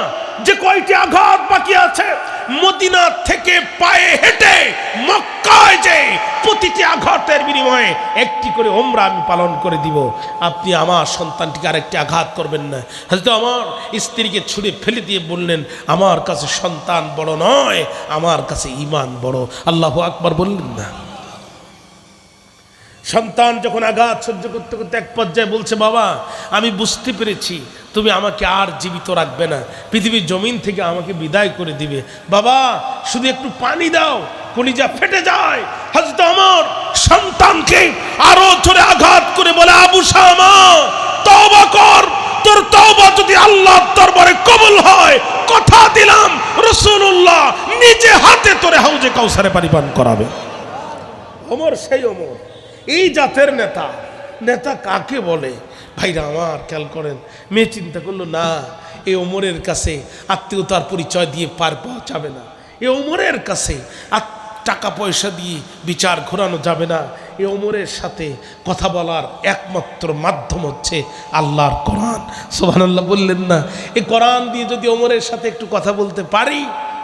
যে কয়টি আঘাত বাকি আছে, মদিনা থেকে পায়ে হেঁটে মক্কায় যে প্রতিটি আঘাতের বিনিময়ে সময়ে একটি করে ওমরা আমি পালন করে দিব, আপনি আমার সন্তানটিকে আরেকটি আঘাত করবেন না। হয়তো আমার স্ত্রীকে ছুঁড়ে ফেলে দিয়ে বললেন, আমার কাছে সন্তান বড় নয়, আমার কাছে ঈমান বড়। আল্লাহু আকবার বললেন না? সন্তান যখন আঘাত সহ্য করতে করতে এক পর্যায়ে বলছে, বাবা আমি বুঝতে পেরেছি তুমি আমাকে আর জীবিত রাখবে না, পৃথিবীর জমিন থেকে আমাকে বিদায় করে দিবে, বাবা শুধু একটু পানি দাও। কলিজা ফেটে যায়। হযরত ওমর সন্তানকে আরো জোরে আঘাত করে বলে, আবু শামা তওবা কর, তোর তওবা যদি আল্লাহর দরবারে কবুল হয়, কথা দিলাম রাসূলুল্লাহ নিজে হাতে তোরে হাউজে কাউসারে পানি পান করাবে। ওমর সেই ওমর, এই জাতের নেতা। নেতা কাকে বলে? ভাইরা আমার খেয়াল করেন, মেয়ে চিন্তা করলো না, এই ওমরের কাছে আত্মীয়তার পরিচয় দিয়ে পার পাওয়া যাবে না, এই ওমরের কাছে টাকা পয়সা দিয়ে বিচার ঘোরানো যাবে না, এই ওমরের সাথে কথা বলার একমাত্র মাধ্যম হচ্ছে আল্লাহর কোরআন। সুবহানাল্লাহ বললেন না? এই কোরআন দিয়ে যদি ওমরের সাথে একটু কথা বলতে পারি,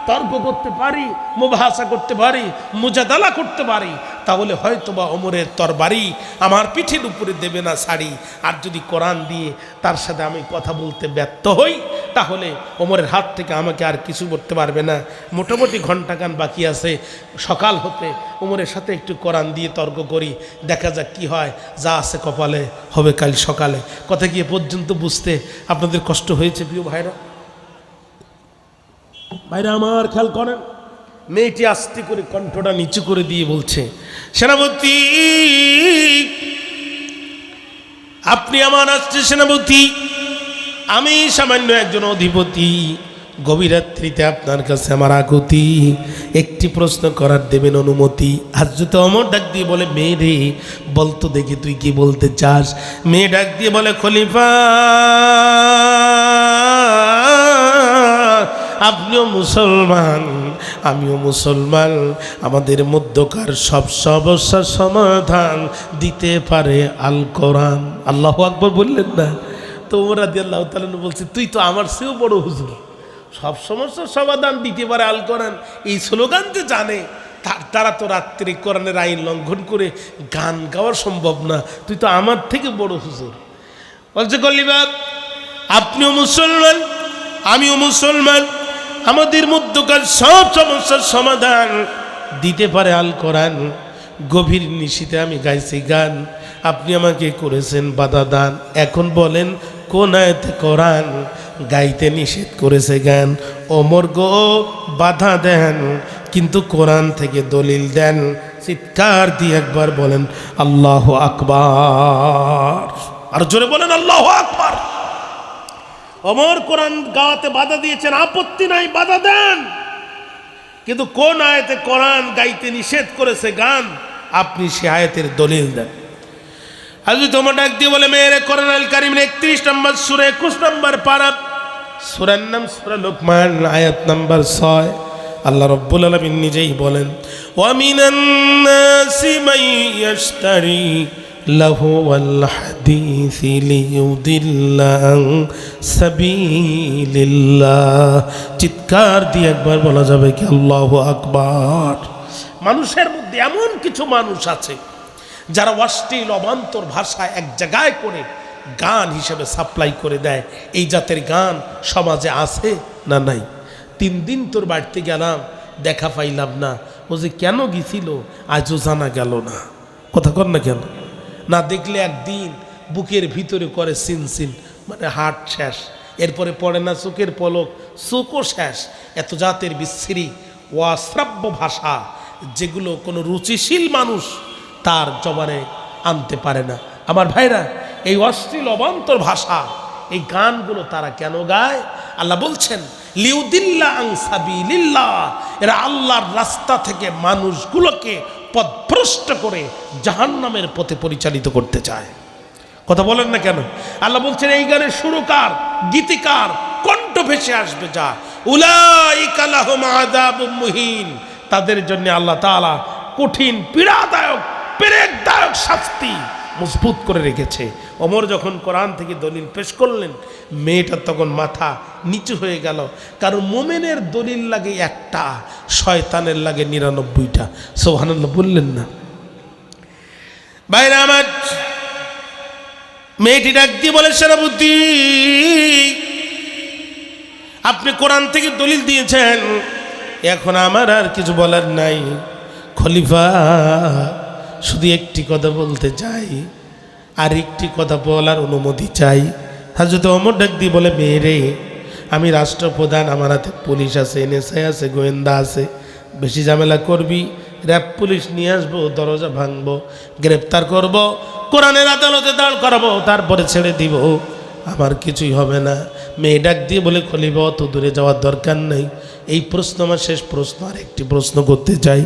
তর্ক করতে পারি, মুবাহাসা করতে পারি, মুজাদালা করতে পারি, তাহলে হয়তোবা ওমরের তরবারি আমার পিঠের উপরে দেবে না ছাড়ি। আর যদি কোরআন দিয়ে তার সাথে আমি কথা বলতে ব্যর্থ হই, তাহলে ওমরের হাত থেকে আমাকে আর কিছু করতে পারবে না। মোটামুটি ঘন্টাখান বাকি আছে, সকাল হতে ওমরের সাথে একটু কোরআন দিয়ে তর্ক করি, দেখা যাক কি হয়, যা আছে কপালে হবে কাল সকালে। কথা গিয়ে পর্যন্ত বুঝতে আপনাদের কষ্ট হয়েছে প্রিয় ভাইরা? ভাইরা আমার খেয়াল করেন, মেয়েটি আস্তে করে কণ্ঠটা নিচু করে দিয়ে বলছে, সেনাপতি আপনি আমার আসছে সেনাপতি, আমি সামান্য একজন অধিপতি, গভীর রাত্রিতে আপনার কাছে আমার আকুতি, একটি প্রশ্ন করার দেবেন অনুমতি? হযরত ওমর ডাক দিয়ে বলে, মেয়ে রে বলতো দেখি তুই কি বলতে চাস? মেয়ে ডাক দিয়ে বলে, খলিফা আপনিও মুসলমান, আমিও মুসলমান, আমাদের মধ্যকার সব সমস্যার সমাধান দিতে পারে আল কোরআন। আল্লাহু আকবার বললেন না? তো ওমর রাদিয়াল্লাহু তাআলা বলছে, তুই তো আমার চেয়েও বড় হুজুর, সব সমস্যার সমাধান দিতে পারে আল কোরআন, এই স্লোগান যে জানে তারা তো রাত্রে কোরআনের আইন লঙ্ঘন করে গান গাওয়া সম্ভব না, তুই তো আমার থেকে বড় হুজুর। বলছে, খলিফা আপনিও মুসলমান, আমিও মুসলমান, আমাদের মধ্যকার সব সমস্যার সমাধান দিতে পারে আল কোরআন। গভীর নিশীথে আমি গাইছি গান, আপনি আমাকে করেছেন বাধা দান, এখন বলেন কোন আয়াতে কোরআন গাইতে নিষেধ করেছে গান? ওমর গো বাধা দেন, কিন্তু কোরআন থেকে দলিল দেন। চিৎকার দিয়ে একবার বলেন আল্লাহু আকবার, আর জোরে বলেন আল্লাহু আকবার। ওমর কোরআন গাওয়াতে বাধা দিয়েছেন, আপত্তি নাই, বাধা দেন, কিন্তু কোন আয়াতে কোরআন গাইতে নিষেধ করেছে গান, আপনি সে আয়াতের দলিল দেন। হযরত ওমর ডাক দিয়ে বলে, মেরে কোরআন আল কারীমের 31 নম্বর সূরা 21 নম্বর পারা, সূরার নাম সূরা লোকমান, আয়াত নাম্বার 6। আল্লাহ রাব্বুল আলামিন নিজেই বলেন, ওয়া মিনান নাসি মান ইয়াশতারি লাহু ওয়াল হাদিসি লিইউদিল্লা আন সাবিলিল্লাহ। চিৎকার দিয়ে একবার বলা যাবে কি আল্লাহু আকবার? মানুষের মধ্যে এমন কিছু মানুষ আছে যারা অশ্লীল অবান্তর ভাষা এক জায়গায় করে গান হিসেবে সাপ্লাই করে দেয়। এই জাতের গান সমাজে আছে না নাই? 3 দিন তোর বাড়িতে গেলাম, দেখা পাইলাম না, ও যে কেন গেছিল আজও জানা গেল না। কথা কর না কেন? না দেখলে একদিন বুকের ভিতরে করে সিনসিন, মানে হার্ট শেষ, এরপরে পড়ে না চোখের পলক, চোখও শেষ। এত জাতের বিশ্রী অশ্রাব্য ভাষা যেগুলো কোনো রুচিশীল মানুষ তার জবানে আনতে পারে না। আমার ভাইরা, এই অশ্লীল অবান্তর ভাষা, এই গানগুলো তারা কেন গায়? আল্লাহ বলছেন লিউদিল্লা আন সাবিলিল্লাহ, এরা আল্লাহর রাস্তা থেকে মানুষগুলোকে পথভ্রষ্ট করে জাহান্নামের পথে পরিচালিত করতে চায়। কথা বলেন না কেন? আল্লাহ বলছেন এই গানের সুরকার, গীতিকার কণ্ঠ ভেসে আসবে যা, উলাইকা লাহুম আযাবুম মুহিন, তাদের জন্য আল্লাহ তাআলা কঠিন পীড়াদায়ক পেরেকদায়ক শাস্তি মজবুত করে রেখেছে। ওমর যখন কোরআন থেকে দলিল পেশ করলেন, মেয়েটার তখন মাথা নিচু হয়ে গেল, কারণ মোমেনের দলিল লাগে একটা, শয়তানের লাগে 99টা। সুবহানাল্লাহ বললেন না? বাইরে আমার মেয়েটি ডাক দিয়ে বলে, সেনাপতি আপনি কোরআন থেকে দলিল দিয়েছেন, এখন আমার আর কিছু বলার নাই। খলিফা শুধু একটি কথা বলতে চাই, আর একটি কথা বলার অনুমতি চাই। হযরত ওমর ডাক দিয়ে বলে, মেয়েরে আমি রাষ্ট্রপ্রধান, আমার হাতে পুলিশ আছে, এনএসআই আছে, গোয়েন্দা আছে, বেশি ঝামেলা করবি র্যাব পুলিশ নিয়ে আসবো, দরজা ভাঙবো, গ্রেপ্তার করব, কোরআনের আদালতে দাঁড় করাবো, তারপরে ছেড়ে দিব, আমার কিছুই হবে না। মেয়ে ডাক দিয়ে বলে, খলিফা অত দূরে যাওয়ার দরকার নেই, এই প্রশ্ন আমার শেষ প্রশ্ন, আর একটি প্রশ্ন করতে চাই।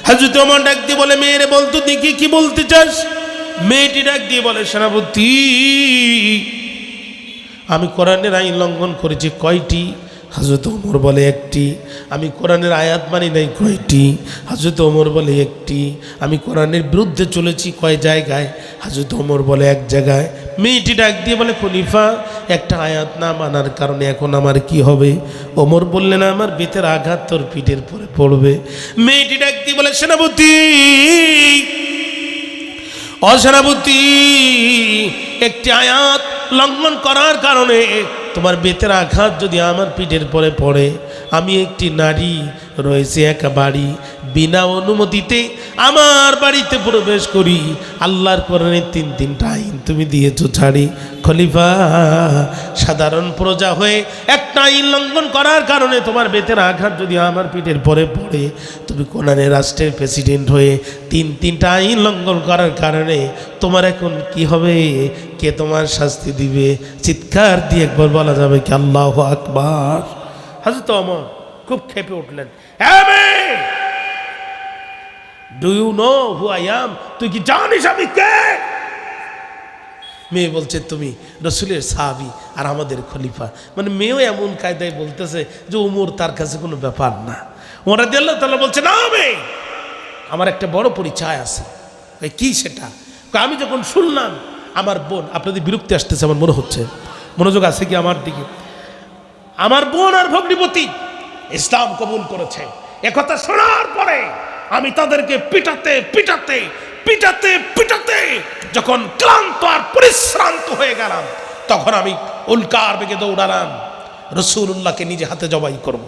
হযরত ওমর ডাক দিয়ে বলে, মেয়েরে বলতো দেখি কি বলতে চাস? মেয়েটি ডাক দিয়ে বলে, সেনাপতি আমি কোরআনের আইন লঙ্ঘন করেছি কয়টি? হযরত ওমর বলে, একটি। আমি কোরআনের আয়াত মানি নাই কয়টি? হযরত ওমর বলে, একটি। আমি কোরআনের বিরুদ্ধে চলেছি কয় জায়গায়? হযরত ওমর বলে, এক জায়গায়। মেয়েটি ডাক দিয়ে বলে, খলিফা একটা আয়াত না মানার কারণে এখন আমার কি হবে? ওমর বললেন, আমার বেতের আঘাত তোর পিঠের পরে পড়বে। মেয়েটি ডাক দিয়ে বলে, সেনাপতি অসেনাপতি একটি আয়াত লঙ্ঘন করার কারণে তোমার বেতের আঘাত যদি আমার পিঠের পরে পড়ে, আমি একটি নারী রয়েছে একা বাড়ি, বিনা অনুমতিতে আমার বাড়িতে প্রবেশ করি, আল্লাহর কোরআনের তিনটা আইন তুমি দিয়েছো ছাড়ি। খলিফা সাধারণ প্রজা হয়ে একটা আইন লঙ্ঘন করার কারণে তোমার বেতের আঘাত যদি আমার পিঠের পরে পড়ে, তুমি কোরআনের রাষ্ট্রের প্রেসিডেন্ট হয়ে তিনটা আইন লঙ্ঘন করার কারণে তোমার এখন কি হবে? কে তোমার শাস্তি দিবে? চিৎকার দিয়ে একবার বলা যাবে কি আল্লাহু আকবার? হযরত ওমর খুব ক্ষেপে উঠলেন, do you know who I am? তুই কি জানিস আমি কে? মেয়ে বলছে, তুমি রসুলের সাহাবী আর আমাদের খলিফা। মানে মেয়েও এমন কায়দায় বলতেছে যে ওমর তার কাছে কোনো ব্যাপার না। ওমর রাদিয়াল্লাহু তাআলা বলছে, না মেয়ে, আমার একটা বড় পরিচয় আছে। কি সেটা? আমি যখন শুনলাম আমার বোন, আপনাদের বিরক্তি আসতেছে আমার মনে হচ্ছে, মনোযোগ আছে কি আমার দিকে? আমার বোন আর ভগ্নিপতি ইসলাম কবুল করেছে, একথা শোনার পরে আমি তাদেরকে পিটাতে পিটাতে পিটাতে পিটাতে যখন ক্লান্ত আর পরিশ্রান্ত হয়ে গেলাম, তখন আমি উল্কার বেগে দৌড়ালাম, রাসূলুল্লাহকে নিজে হাতে জবাই করব।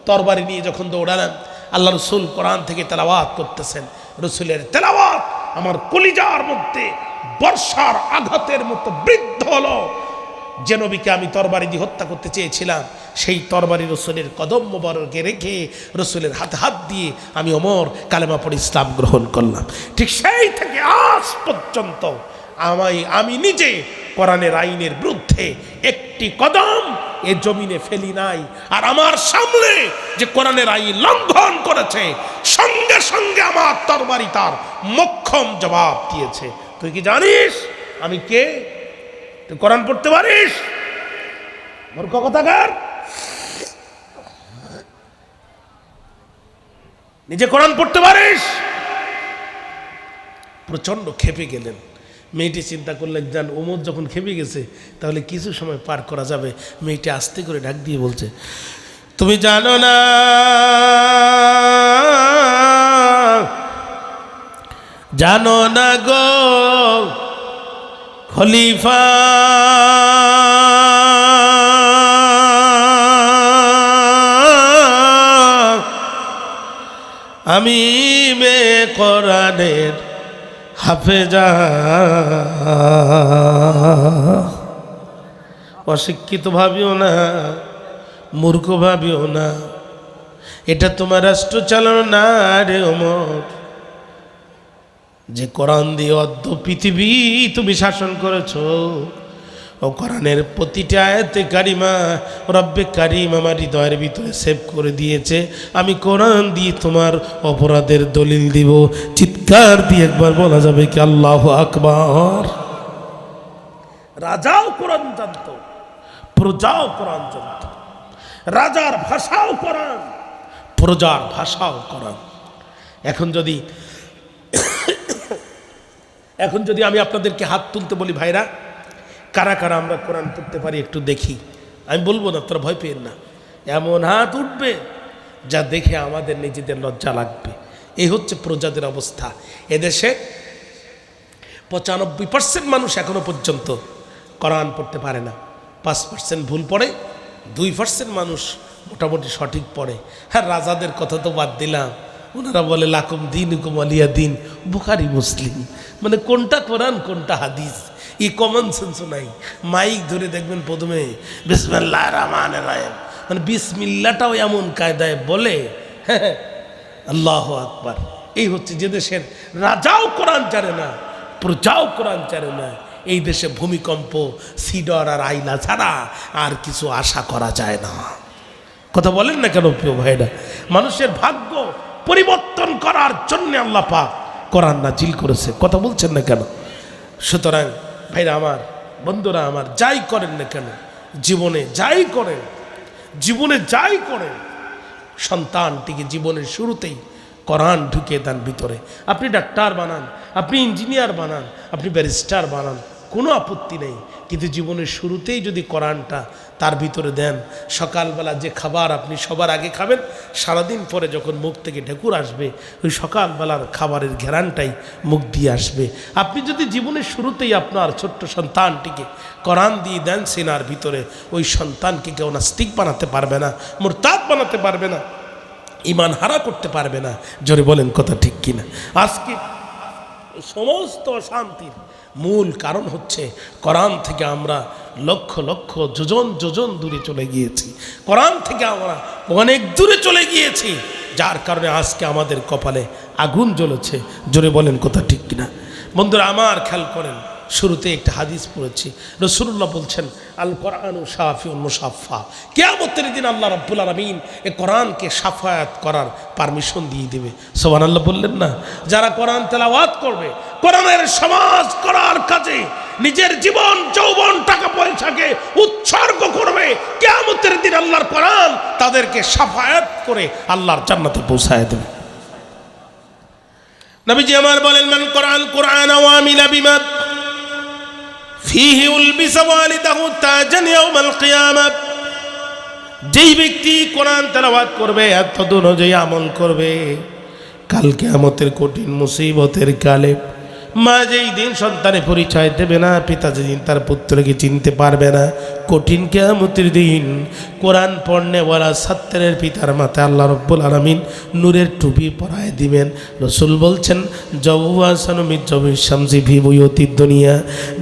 তরবারি নিয়ে যখন দৌড়ালাম, আল্লাহ রসুল কোরআন থেকে তেলাওয়াত করতেছেন, রসুলের তেলাওয়াত আমার কলিজার মধ্যে বর্ষার আঘাতের মতো বৃদ্ধ হলো। যে নবীকে আমি তরবারি দিয়ে হত্যা করতে চেয়েছিলাম, সেই তরবারি রসুলের কদম মোবারকে রেখে রসুলের হাতে হাত দিয়ে আমি ওমর কালেমা পড়ে ইসলাম গ্রহণ করলাম। ঠিক সেই থেকে আজ পর্যন্ত আমি নিজে কোরআনের আইনের বিরুদ্ধে একটি কদম এ জমিনে ফেলি নাই। আর আমার সামনে যে কোরআনের আইন লঙ্ঘন করেছে, সঙ্গে সঙ্গে আমার তরবারি তার মোক্ষম জবাব দিয়েছে। তুই কি জানিস আমি কে? তুই কোরআন পড়তে পারিস? মূর্খ কথাকার, নিজে কোরআন পড়তে পারিস? প্রচন্ড খেপে গেলেন। মেয়েটি চিন্তা করলেন, যান ওমর যখন খেপে গেছে তাহলে কিছু সময় পার করা যাবে। মেয়েটি আস্তে করে ডাক দিয়ে বলছে, তুমি জানো না জানো না গো খলিফা, আমি মে কোরআনের হাফেজা। অশিক্ষিত ভাবিও না, মূর্খ ভাবিও না, এটা তোমার রাষ্ট্র চালানো না রে ওমর। যে কোরআন দিয়ে অর্ধ পৃথিবী তুমি শাসন করেছো, ও কোরআনের প্রতিটা আয়াতে কারিমা রব্বে কারিম আমার হৃদয়ের ভিতরে সেভ করে দিয়েছে। আমি কোরআন দিয়ে তোমার অপরাধের দলিল দিব। চিৎকার দিয়ে একবার বলা যাবে কি আল্লাহু আকবার? রাজাও কোরআন জানত, প্রজাও কোরআন জানত, রাজার ভাষাও কোরআন, প্রজার ভাষাও কোরআন। এখন যদি আমি আপনাদেরকে হাত তুলতে বলি, ভাইরা কারা কারা আমরা কোরআন পড়তে পারি একটু দেখি, আমি বলবো না, তোরা ভয় পেয়েন না, এমন হাত উঠবে যা দেখে আমাদের নিজেদের লজ্জা লাগবে। এই হচ্ছে প্রজাদের অবস্থা। এদেশে 95% মানুষ এখনো পর্যন্ত কোরআন পড়তে পারে না। 5% ভুল পড়ে, 2% মানুষ মোটামুটি সঠিক পড়ে। হ্যাঁ, রাজাদের কথা তো বাদ দিলাম, ওনারা বলে লাকুম দীনুকুম ওয়ালিয়া দিন, বুখারী মুসলিম, মানে কোনটা কোরআন কোনটা হাদিস এই কমন সেন্সও নাই। মাইক ধরে দেখবেন প্রথমে বিসমিল্লাহির রহমানির রহিম, মানে বিসমিল্লাটাও এমন কায়দায় বলে, হ্যাঁ আল্লাহু আকবার। এই হচ্ছে যে দেশের রাজাও কোরআন জানে না, প্রজাও কোরআন জানে না। এই দেশে ভূমিকম্প, সিডর আর আইলা ছাড়া আর কিছু আশা করা যায় না। কথা বলেন না কেন প্রিয় ভাইরা? মানুষের ভাগ্য পরিবর্তন করার জন্য আল্লাহ পাক কোরআন নাজিল করেছে। কথা বলছেন না কেন? সুতরাং ভাইরা আমার, বন্ধুরা আমার, যাই করেন না কেন, জীবনে যাই করেন, জীবনে যাই করেন, সন্তানটিকে জীবনের শুরুতেই কোরআন ঢুকিয়ে দেন ভিতরে। আপনি ডাক্তার বানান, আপনি ইঞ্জিনিয়ার বানান, আপনি ব্যারিস্টার বানান, কোনো আপত্তি নেই, কিন্তু জীবনের শুরুতেই যদি কোরআনটা তার ভিতরে দেন, সকালবেলা যে খাবার আপনি সবার আগে খাবেন, সারাদিন পরে যখন মুখ থেকে ঢেকুর আসবে, ওই সকালবেলার খাবারের ঘেরানটাই মুখ দিয়ে আসবে। আপনি যদি জীবনের শুরুতেই আপনার ছোট্ট সন্তানটিকে কোরআন দিয়ে দেন সিনার ভিতরে, ওই সন্তানকে কেউ নাস্তিক বানাতে পারবে না, মুরতাদ বানাতে পারবে না, ইমান হারা করতে পারবে না। জোরে বলেন কথা ঠিক কিনা? আজকে সমস্ত অশান্তির মূল কারণ হচ্ছে কোরআন থেকে আমরা লক্ষ লক্ষ যোজন যোজন দূরে চলে গিয়েছি, কোরআন থেকে আমরা অনেক দূরে চলে গিয়েছি, যার কারণে আজকে আমাদের কপালে আগুন জ্বলেছে। জোরে বলেন কথা ঠিক কিনা? বন্ধুরা আমার, খেয়াল করেন, শুরুতে একটা হাদিস পড়েছি, রাসূলুল্লাহ বলছেন আল কোরআনু শাফিউন মুশাফফা। কিয়ামতের দিন আল্লাহ রাব্বুল আলামিন এই কোরআনকে শাফায়াত করার পারমিশন দিয়ে দেবে। সুবহানাল্লাহ বললেন না? যারা কোরআন তেলাওয়াত করবে, কোরআনের সমাজ করার কাজে নিজের জীবন যৌবন টাকা পয়সাকে উৎসর্গ করবে, কিয়ামতের দিন আল্লাহর কোরআন তাদেরকে শাফায়াত করে আল্লাহর জান্নাতে পৌঁছায় দেবে। নবীজি আমার বলেন, মান কোরআন কোরআন ওয়া আমিলা বিমা ফিহি উলবিসা ওয়ালিদাহু তাজান ইয়াউমাল কিয়ামাহ। যেই ব্যক্তি কোরআন তেলাওয়াত করবে, এত অনুযায়ী আমল করবে, কাল কিয়ামতের কঠিন মুসিবতের কালে মা যেই দিন সন্তানের পরিচয় দেবে না, পিতা যেদিন তার পুত্রকে চিনতে পারবে না, কঠিন কিয়ামতের দিন কোরআন পড়নেওয়ালা ছাত্রের পিতার মাথায় আল্লাহ রাব্বুল আলামিন নূরের টুপি পরায় দিবেন। রাসূল বলছেন, জাওয়াসানু মিন জাওয়িশ শামসি ফি বুয়ুতিদ দুনিয়া,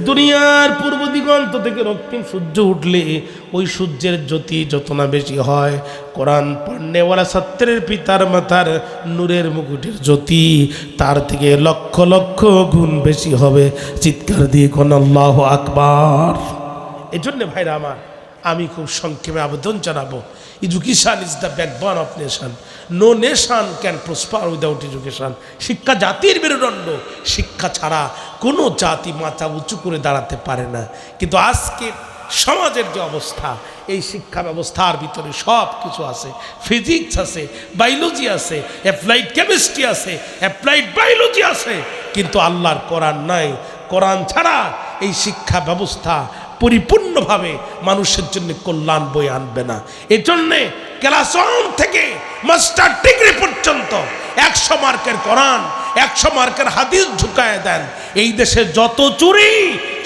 দুনিয়ার পূর্ব দিগন্ত থেকে রক্তিম সূর্য উঠলে ওই সূর্যের জ্যোতি যত না বেশি হয়, কোরআন পড়নেওয়ালা ছাত্রের পিতার মাথার নূরের মুকুটের জ্যোতি তার থেকে লক্ষ লক্ষ গুণ বেশি হবে। চিৎকার দিয়ে কোন আল্লাহু আকবার। এই জন্যে ভাইরা আমার, আমি খুব সংক্ষেপে আবেদন জানাবো, education is the backbone of nation. No nation can prosper without education. শিক্ষা জাতির মেরুদণ্ড, শিক্ষা ছাড়া কোনো জাতি মাথা উঁচু করে দাঁড়াতে পারে না। কিন্তু আজকে সমাজের যে অবস্থা, এই শিক্ষা ব্যবস্থার ভিতরে সব কিছু আছে, ফিজিক্স আছে, বায়োলজি আছে, অ্যাপ্লাইড কেমিস্ট্রি আছে, অ্যাপ্লাইড বায়োলজি আছে, কিন্তু আল্লাহর কোরআন নাই। কোরআন ছাড়া এই শিক্ষা ব্যবস্থা পরিপূর্ণভাবে মানুষের জন্য কল্যাণ বয়ে আনবে না। এই জন্যে ক্লাস 1 থেকে মাস্টার ডিগ্রি পর্যন্ত 100 মার্কের কোরআন, 100 মার্কের হাদিস ঢুকায় দেন। এই দেশে যত চুরি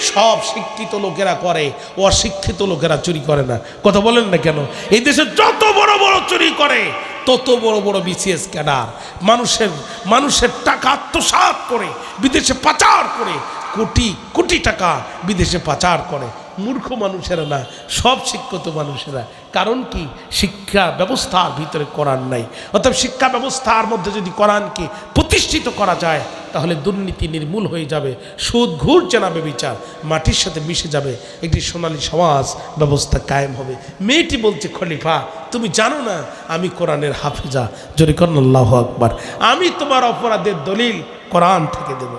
সব শিক্ষিত লোকেরা করে, অশিক্ষিত লোকেরা চুরি করে না। কথা বলেন না কেন? এই দেশে যত বড় বড় চুরি করে, তত বড় বড় বিসিএস ক্যাডার মানুষের টাকা আত্মসাৎ করে বিদেশে পাচার করে, কোটি কোটি টাকা বিদেশে পাচার করে। মূর্খ মানুষেরা না, সব শিক্ষিত মানুষেরা। কারণ কি? শিক্ষা ব্যবস্থার ভিতরে কোরআন নাই। অর্থাৎ শিক্ষা ব্যবস্থার মধ্যে যদি কোরআনকে প্রতিষ্ঠিত করা যায়, তাহলে দুর্নীতি নির্মূল হয়ে যাবে, সুদ ঘুষ জানাবে, বিচার মাটির সাথে মিশে যাবে, একটি সোনালী সমাজ ব্যবস্থা কায়েম হবে। মেয়েটি বলছে, খলিফা তুমি জানো না আমি কোরআনের হাফেজা। জোরে করেন আল্লাহু আকবার। আমি তোমার অপরাধের দলিল কোরআন থেকে দেব।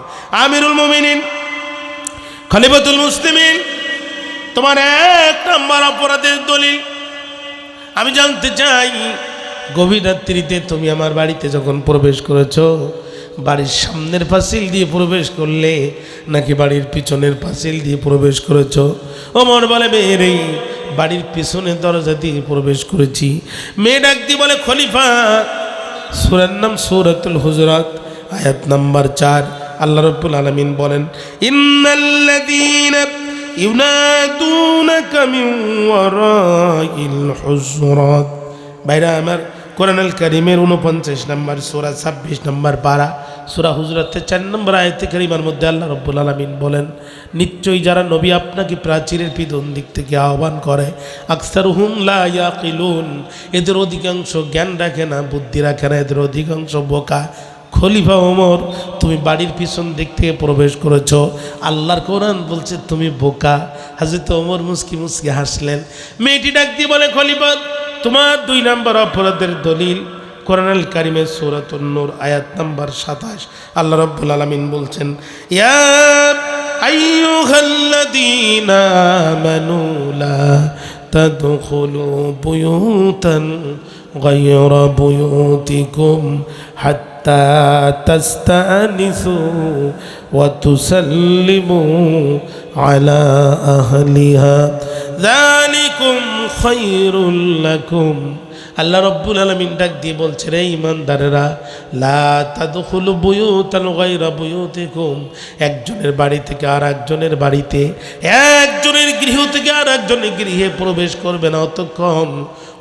আমিরুল মুমিনিন খলিফাতুল মুসলিমিন, তোমার 1 নম্বর অপরাধের দলিল আমি জানতে চাই। গভীর রাত্রিতে তুমি আমার বাড়িতে যখন প্রবেশ করেছো, বাড়ির সামনের পাঁচিল দিয়ে প্রবেশ করলে নাকি বাড়ির পিছনের পাঁচিল দিয়ে প্রবেশ করেছো? ওমর বলে, মেয়ে বাড়ির পিছনের দরজা দিয়ে প্রবেশ করেছি। মেয়ে ডাক দিয়ে বলে, খলিফা, সূরার নাম সূরাতুল হুজুরাত, আয়াত নাম্বার 4, আল্লাহ রাব্বুল আলামিন বলেন, ইন্নাল্লাযীনা ইউনাদুনাকা মিন ওয়ারাইল হুজুরাত। ভাইরা আমার, কোরআনুল কারীমের 49 নম্বর সূরা 26 নম্বর পারা সূরা হুজুরাতের 4 নম্বর আয়াতে কারিমার মধ্যে আল্লাহ রাব্বুল আলামিন বলেন, নিশ্চয়ই যারা নবী আপনাকে প্রাচীরের পিছন দিক থেকে আহ্বান করে, আকসারুহুম লা ইয়াকিলুন, এদের অধিকাংশ জ্ঞান রাখে না, বুদ্ধি রাখে না, এদের অধিকাংশ বোকা। খলিফা ওমর, তুমি বাড়ির পিছন দিক থেকে প্রবেশ করেছো, আল্লাহর কোরআন বলছে তুমি বোকা। হযরত ওমর মুস্কি মুস্কি হাসলেন। মেয়েটি ডাক দিয়ে বলে, খলিফা, তোমার 2 নম্বর অপরাধের দলিল কোরআনুল কারীমের সূরাতুন নূর আয়াত নাম্বার 27। আল্লাহ রাব্বুল আলামিন বলছেন, ইয়া আইয়ুহাল্লাযীনা আমানু লা তাদখুলু বুয়ুতান গায়রা বুয়ুতিকুম হাত্তা তাস্তানিসু ওয়া তুসাল্লিমু আলা আহলিহা যালিকুম খায়রুল লাকুম। আল্লাহ রাব্বুল আলামিন ডাক দিয়ে বলছে, রে ঈমানদারেরা, লা তাদখুলু বুয়ুতান গায়রা বুয়ুতিকুম, একজনের বাড়ি থেকে আর একজনের বাড়িতে, একজনের গৃহ থেকে আর একজনের গৃহে প্রবেশ করবে না অতক্ষণ,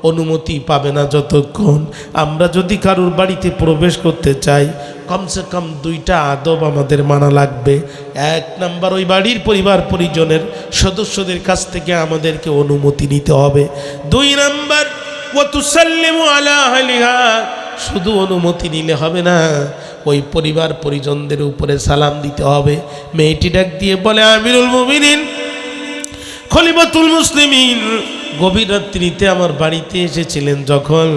অনুমতি পাবে না যতক্ষণ। আমরা যদি কারুর বাড়িতে প্রবেশ করতে চাই, কমসে কম 2টা আদব আমাদের মানা লাগবে। 1 নাম্বার, ওই বাড়ির পরিবার পরিজনের সদস্যদের কাছ থেকে আমাদেরকে অনুমতি নিতে হবে। 2 নাম্বার, ওয়া তুসাল্লিমু আলা আহলিহা, শুধু অনুমতি নিলে হবে না, ওই পরিবার পরিজনদের উপরে সালাম দিতে হবে। মেয়েটি ডাক দিয়ে বলে, আমিরুল মুমিনিন, খলিফাতুল মুসলিমিন, গভীর রাত্রিতে আমার বাড়িতে এসেছিলেন যখন,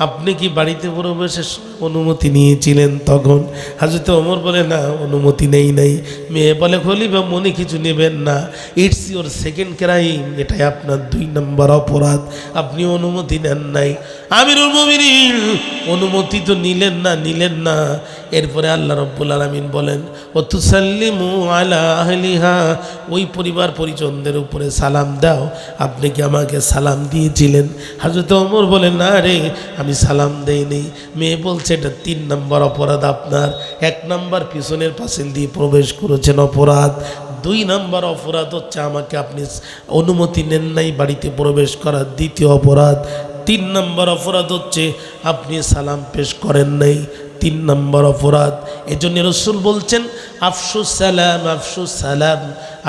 আপনি কি বাড়িতে প্রবেশের অনুমতি নিয়েছিলেন তখন? হযরত ওমর বলে, না, অনুমতি নাই। মেয়ে বলে, খলিফা, মনে কিছু নেবেন না, ইটস ইওর সেকেন্ড ক্রাইম, এটাই আপনার 2 নম্বর অপরাধ, আপনি অনুমতি নেন নাই। আমিরুল মুমিনিন, অনুমতি তো নিলেন না। এরপরে আল্লাহ রাব্বুল আলামিন বলেন, ওয়া তুসাল্লিমু আলা আহলিহা, ওই পরিবার পরিজনদের উপরে সালাম দাও। আপনি কি আমাকে সালাম দিয়েছিলেন? হযরত ওমর বলেন, না রে, আমি সালাম দেইনি। মেয়ে বলছে, এটা 3 নম্বর অপরাধ আপনার। 1 নম্বর পিছনের পাঁচিল দিয়ে প্রবেশ করেছেন অপরাধ। 2 নম্বর অপরাধ হচ্ছে আমাকে আপনি অনুমতি নেন নাই বাড়িতে প্রবেশ করার, 2য় অপরাধ। 3 নম্বর অপরাধ হচ্ছে আপনি সালাম পেশ করেন নাই, 3 নম্বর অপরাধ। এজন্য রাসূল বলছেন, আফশুস সালাম, আফশুস সালাম,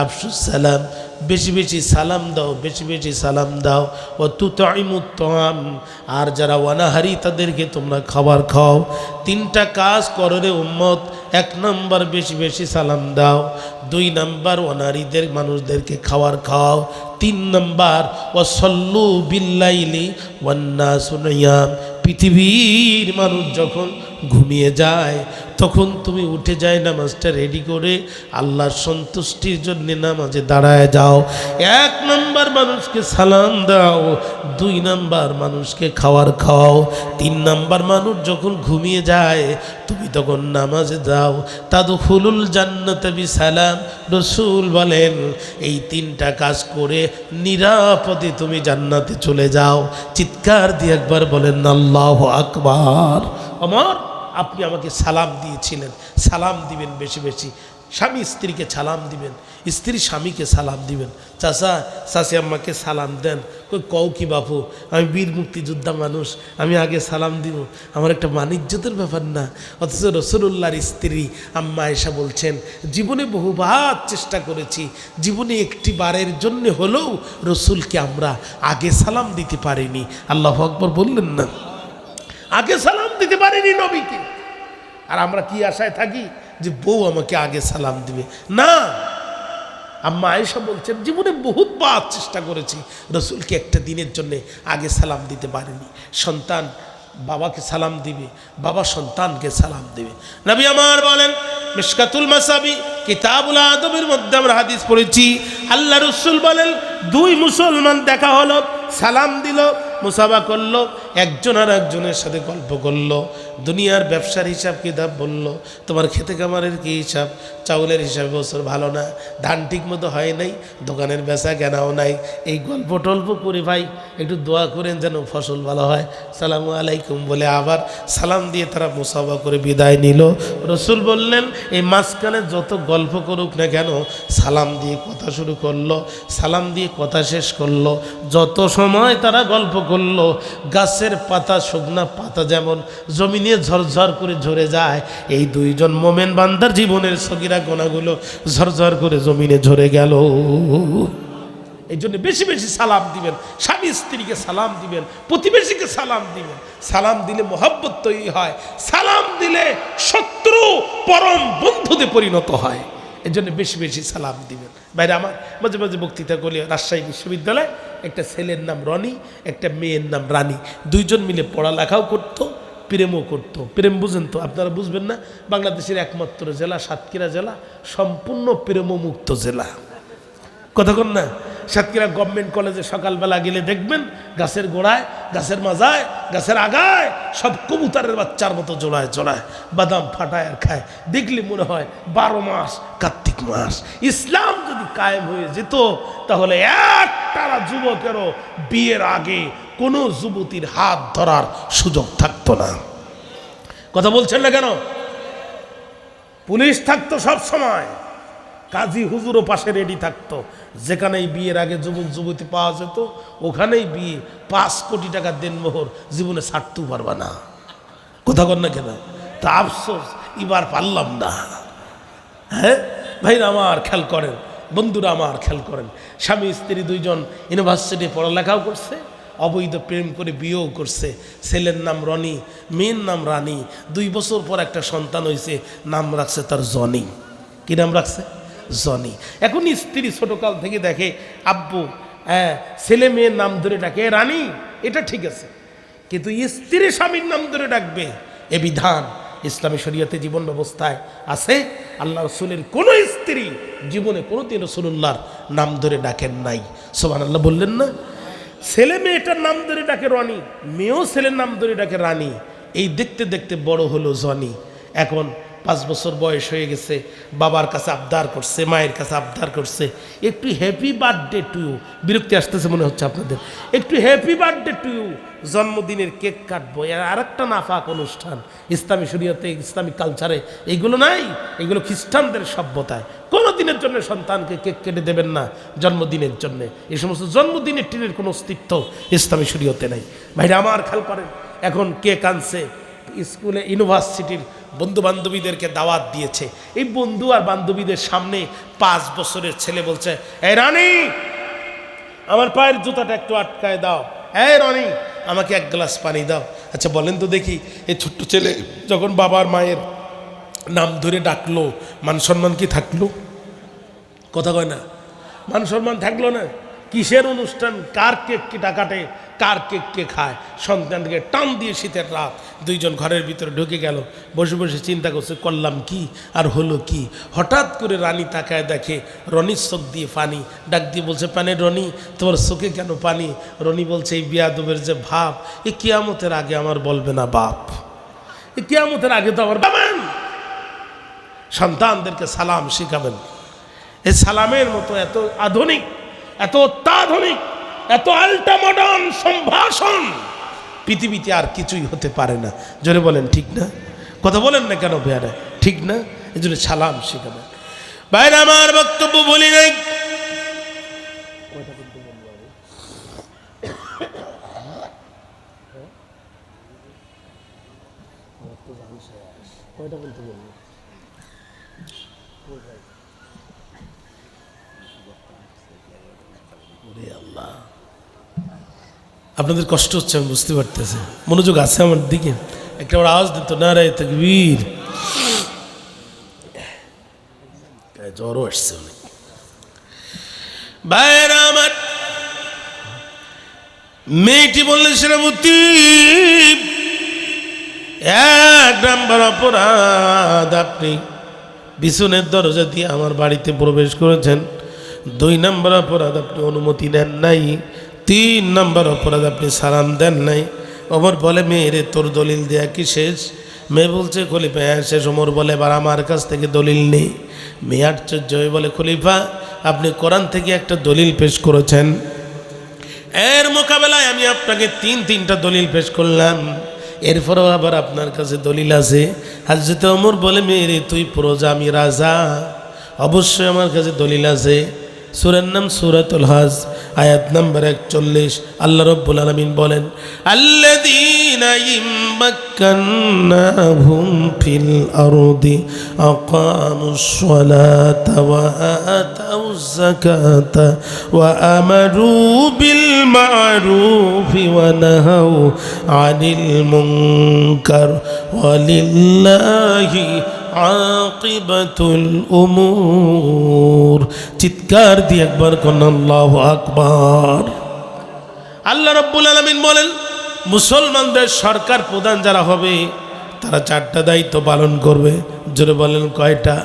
আফশুস সালাম, বেশি বেশি সালাম দাও, বেশি বেশি সালাম দাও। ও তুতাইমুত তাআম, আর যারা অনাহারি তাদেরকে তোমরা খাবার খাও। 3টা কাজ করো রে উম্মত। 1 নম্বর, বেশি বেশি সালাম দাও। 2 নম্বর, অনাহারিদের মানুষদেরকে খাবার খাও। 3 নম্বর, ওয়াসাল্লু বিল্লাইলি ওয়ান নাসু নিয়াম, পৃথিবীর মানুষ যখন ঘুমিয়ে যায় তখন তুমি উঠে যায় নামাজটা রেডি করে আল্লাহর সন্তুষ্টির জন্য নামাজে দাঁড়ায় যাও। 1 নম্বর, মানুষকে সালাম দাও। 2 নম্বর, মানুষকে খাবার খাও। 3 নম্বর, মানুষ যখন ঘুমিয়ে যায় তুমি তখন নামাজে যাও। তাদখুলুল জান্নাতা বিসালাম, রাসূল বলেন, এই 3টা কাজ করে নিরাপদে তুমি জান্নাতে চলে যাও। চিৎকার দিয়ে একবার বলেন, আল্লাহু আকবার। ওমর, আপনি আমাকে সালাম দিয়েছিলেন, সালাম দিবেন বেশি বেশি। স্বামী স্ত্রীকে সালাম দিবেন, স্ত্রী স্বামীকে সালাম দিবেন। চাচা চাচি আম্মাকে সালাম দেন। কও কি বাপু, আমি বীর মুক্তিযোদ্ধা মানুষ, আমি আগে সালাম দিব, আমার একটা মানিজ্যতের ব্যাপার না? অথচ রাসূলুল্লাহর স্ত্রী আম্মা আয়েশা বলছেন, জীবনে বহুবার চেষ্টা করেছি, জীবনে একটি বারের জন্য হলেও রসুলকে আমরা আগে সালাম দিতে পারিনি। আল্লাহু আকবার বললেন না? আগে সালাম দিতে পারিনি নবীকে। আর আমরা কি আশায় থাকি যে বউ আমাকে আগে সালাম দিবে? না, আম্মা আয়েশা বলছেন, জীবনে বহুতবার চেষ্টা করেছি, রসুলকে একটা দিনের জন্য আগে সালাম দিতে পারিনি। সন্তান বাবাকে সালাম দিবে, বাবা সন্তানকে সালাম দিবে। নবী আমার বলেন, মিশকাতুল মাসাবি কিতাবুল আদবের মধ্যে আমরা হাদিস পড়েছি, আল্লাহ রসুল বলেন, 2 মুসলমান দেখা হলো, সালাম দিল, মুসাফা করলো, একজন আর একজনের সাথে গল্প করলো, দুনিয়ার ব্যবসার হিসাব কিতাব বলল, তোমার খেতে খামারের কী হিসাব, চাউলের হিসাব বছর ভালো না, ধান ঠিক মতো হয় নাই, দোকানের বেচা কেনাও নাই, এই গল্প টল্প করে ভাই একটু দোয়া করেন যেন ফসল ভালো হয়, সালামু আলাইকুম বলে আবার সালাম দিয়ে তারা মুসাফা করে বিদায় নিল। রসুল বললেন এই মাঝখানে যত গল্প করুক না কেন, সালাম দিয়ে কথা শুরু করলো, সালাম দিয়ে কথা শেষ করলো। যত সময় তারা গল্প করলো, গাছের পাতা শুকনা পাতা যেমন জমিনে ঝরঝর করে ঝরে যায়, এই দুইজন মোমেন বান্দার জীবনের সগীরা গোনাগুলো ঝরঝর করে জমিনে ঝরে গেল। এই জন্য বেশি বেশি সালাম দিবেন, স্বামী স্ত্রীকে সালাম দিবেন, প্রতিবেশীকে সালাম দিবেন। সালাম দিলে মহব্বত তৈরি হয়, সালাম দিলে শত্রু পরম বন্ধুতে পরিণত হয়। এই জন্য বেশি বেশি সালাম দিবেন। বাইরে আমার মাঝে মাঝে বক্তৃতা করলে রাজশাহী বিশ্ববিদ্যালয় একটা ছেলের নাম রনি, একটা মেয়ের নাম রানী, দুইজন মিলে পড়ালেখাও করতো, প্রেমও করতো। প্রেম বুঝেন তো আপনারা, বুঝবেন না, বাংলাদেশের একমাত্র জেলা সাতক্ষীরা জেলা সম্পূর্ণ প্রেমমুক্ত জেলা। কতক্ষণ না, সাতক্ষীরা গভর্নমেন্ট কলেজে সকালবেলা গেলে দেখবেন গাছের গোড়ায়, গাছের মাজায়, গাছের আগায় সব কবুতরের বাচ্চার মতো জোড়ায় জোড়ায় বাদাম ফাটায় আর খায়। দেখলে মনে হয় 12 মাস কার্তিক মাস। ইসলাম যদি কায়েম হয়ে যেত তাহলে একটা যুবকেরও বিয়ের আগে কোনো যুবতীর হাত ধরার সুযোগ থাকতো না। কথা বলছেন না কেন? পুলিশ থাকতো সব সময়, কাজী হুজুরও পাশে রেডি থাকতো। যেখানেই বিয়ের আগে যুবক যুবতী পাওয়া যেত ওখানেই বিয়ে, 5 কোটি টাকা দেনমোহর, জীবনে ছাড়তেও পারবা না। কথা কর না কেন? তা আফসোস এবার পারলাম না। হ্যাঁ ভাইরা আমার খেয়াল করেন, বন্ধুরা আমার খেয়াল করেন, স্বামী স্ত্রী দুইজন ইউনিভার্সিটি পড়ালেখাও করছে, অবৈধ প্রেম করে বিয়েও করছে। ছেলের নাম রনি, মেয়ের নাম রানী। 2 বছর পর একটা সন্তান হয়েছে, নাম রাখছে তার জনি। কি নাম রাখছে? জনি। এখন স্ত্রী ছোটকাল থেকে দেখে আব্বু ছেলে মেয়ের নাম ধরে ডাকে রানী, এটা ঠিক আছে, কিন্তু স্ত্রী স্বামীর নাম ধরে ডাকবে এ বিধান ইসলামী শরীয়তে জীবন ব্যবস্থায় আছে। আল্লাহ রসুলের কোন স্ত্রী জীবনে কোনোদিন রসুল্লাহর নাম ধরে ডাকেন নাই। সুবহানাল্লাহ বললেন না? ছেলে মেয়েটার নাম ধরে ডাকে রনি, মেয়েও ছেলের নাম ধরে ডাকে রানী। এই দেখতে দেখতে বড় হলো জনি। এখন 5 বছর বয়স হয়ে গেছে, বাবার কাছে আবদার করছে, মায়ের কাছে আবদার করছে, একটু হ্যাপি বার্থডে টু ইউ। বিরক্তি আসতেছে মনে হচ্ছে আপনাদের? একটু হ্যাপি বার্থডে টু ইউ, জন্মদিনের কেক কাটবো। আর একটা নাফাক অনুষ্ঠান ইসলামী শরীয়তে, ইসলামিক কালচারে এইগুলো নাই। এগুলো খ্রিস্টানদের সভ্যতায়। কোনো দিনের জন্য সন্তানকে কেক কেটে দেবেন না, জন্মদিনের জন্যে। এই সমস্ত জন্মদিনের টিনের কোনো অস্তিত্ব ইসলামী শরীয়তে নাই। ভাইরা আমার খেয়াল করেন, এখন কেক আনছে, স্কুলে ইউনিভার্সিটির বন্ধু বান্ধবীদেরকে দাওয়াত দিয়েছে। এই বন্ধু আর বান্ধবীদের সামনে 5 বছরের ছেলে বলছে, এই রানী আমার পায়ের জুতাটা একটু আটকায় দাও, এই রানী আমাকে 1 গ্লাস পানি দাও। আচ্ছা বলেন তো দেখি, এই ছোট্ট ছেলে যখন বাবার মায়ের নাম ধরে ডাকলো, মান সম্মান কি থাকলো? কথা কয় না? মান সম্মান থাকলো না? কিসের অনুষ্ঠান, কার কেক কি কাটে, কার কেক কে খায়? সন্তানকে টান দিয়ে শীতের রাত 2 জন ঘরের ভিতরে ঢুকে গেল, বসে বসে চিন্তা করছে করলাম কি আর হলো কি। হঠাৎ করে রানী তাকায় দেখে রনির চোখ দিয়ে পানি, ডাক দিয়ে বলছে, পানি রনি তোমার চোখে কেন পানি? রনি বলছে, এই বিয়াদবের যে ভাব, এ কিয়ামতের আগে আমার বলবে না বাপ, এ কিয়ামতের আগে তো আমার বাবান। সন্তানদেরকে সালাম শিখাবেন। এই সালামের মতো এত আধুনিক, এত অত্যাধুনিক, এত আল্ট্রা মডার্ন সম্ভাষণ পৃথিবীতে আর কিছুই হতে পারে না। জোরে বলেন ঠিক না? কথা বলেন না কেন ভাইয়ারা? ঠিক না? এই জন্য সালাম শিখাবেন। ভাইরা আমার বক্তব্য বলি নাই, আপনাদের কষ্ট হচ্ছে আমি বুঝতে পারতেছি। মনোযোগ আছে আমার দিকে? একটা ওর আওয়াজ দিত, নারায়ে তাকবীর। জ্বরও আসছে অনেক। ভাইরা আমার, মেয়েটি বললেন সেনাপতি 1 নম্বর অপরাধ, আপনি বিছুনের দরজা দিয়ে আমার বাড়িতে প্রবেশ করেছেন। 2 নম্বর অপরাধ, আপনি অনুমতি নেন নাই। 3 নম্বর অপরাধ, আপনি সালাম দেন নাই। ওমর বলে মেয়েরে তোর দলিল দেয়া কি শেষ? মেয়ে বলছে খলিফা হ্যাঁ শেষ। ওমর বলে এবার আমার কাছ থেকে দলিল নেই। মেয়ে আশ্চর্য হয়ে বলে খলিফা আপনি কোরআন থেকে একটা দলিল পেশ করেছেন, এর মোকাবেলায় আমি আপনাকে তিনটা দলিল পেশ করলাম, এরপরেও আবার আপনার কাছে দলিল আছে? হযরত ওমর বলে মেয়েরে তুই প্রজা আমি রাজা, অবশ্যই আমার কাছে দলিল আছে। সূরার নাম সূরাতুল হজ, আয়াত নাম্বার 41। আল্লাহ রাব্বুল আলামিন বলেন আল্লাযীনা ইম্মাক্কান্নাহুম ফিল আরদি আকামুস সালাতা ওয়া আতাউয যাকাতা ওয়া আমারু বিল মা'রুফি ওয়া নাহাউ আনিল মুনকার ওয়ালিল্লাহি আকিবাতুল উমুর। চিৎকার দিয়ে একবার কোন আল্লাহু আকবার। আল্লাহ রাব্বুল আলামিন বলেন মুসলমানদের সরকার প্রধান যারা হবে তারা 4টা দায়িত্ব পালন করবে। জোরে বলেন কয়টা?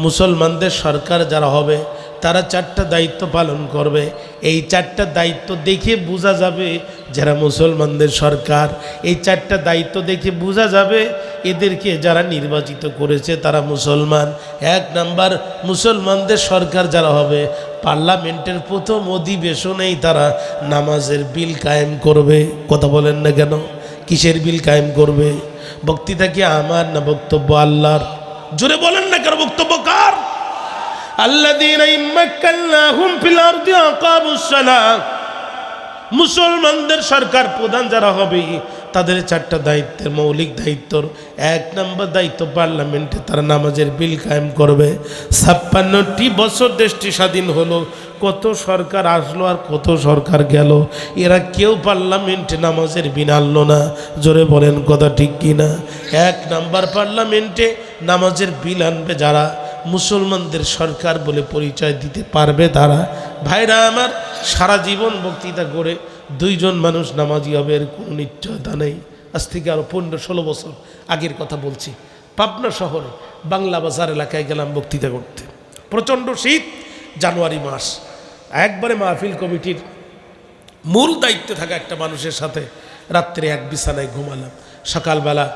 মুসলমানদের সরকার যারা হবে তারা 4টা দায়িত্ব পালন করবে। এই 4টা দায়িত্ব দেখে বোঝা যাবে যারা মুসলমানদের সরকার, এই 4টা দায়িত্ব দেখে বোঝা যাবে এদেরকে যারা নির্বাচিত করেছে তারা মুসলমান। 1 নাম্বার, মুসলমানদের সরকার যারা হবে পার্লামেন্টের প্রথম অধিবেশনেই তারা নামাজের বিল কায়েম করবে। কথা বলেন না কেন? কিসের বিল কায়েম করবে? বক্তৃতা কি আমার না বক্তব্য আল্লাহর? জোরে বলেন না কেন? বক্তব্য কার? আল্লাযীনা ইম্মাক্কান্নাহুম ফিল আরদি আকামুস সালাত। মুসলমানদের সরকার প্রধান যারা হবে তাদের 4টা দায়িত্বের মৌলিক দায়িত্বর 1 নম্বর দায়িত্ব পার্লামেন্টে তারা নামাজের বিল কায়েম করবে। 56টি বছর দেশটি স্বাধীন হলো, কত সরকার আসলো আর কত সরকার গেল, এরা কেউ পার্লামেন্টে নামাজের বিল আনলো না। জোরে বলেন কথা ঠিক কিনা? 1 নম্বর পার্লামেন্টে নামাজের বিল আনবে যারা মুসলমানদের সরকার বলে পরিচয় দিতে পারবে তারা। ভাইরা আমার, সারা জীবন বক্তৃতা করে 2 জন মানুষ নামাজি হবে এর কোনো নিশ্চয়তা নেই। আজ থেকে আরও 15-16 বছর আগের কথা বলছি। পাবনা শহরে বাংলা বাজার এলাকায় গেলাম বক্তৃতা করতে। প্রচণ্ড শীত, জানুয়ারি মাস। একবারে মাহফিল কমিটির মূল দায়িত্বে থাকা একটা মানুষের সাথে রাত্রে এক বিছানায় ঘুমালাম। সকালবেলা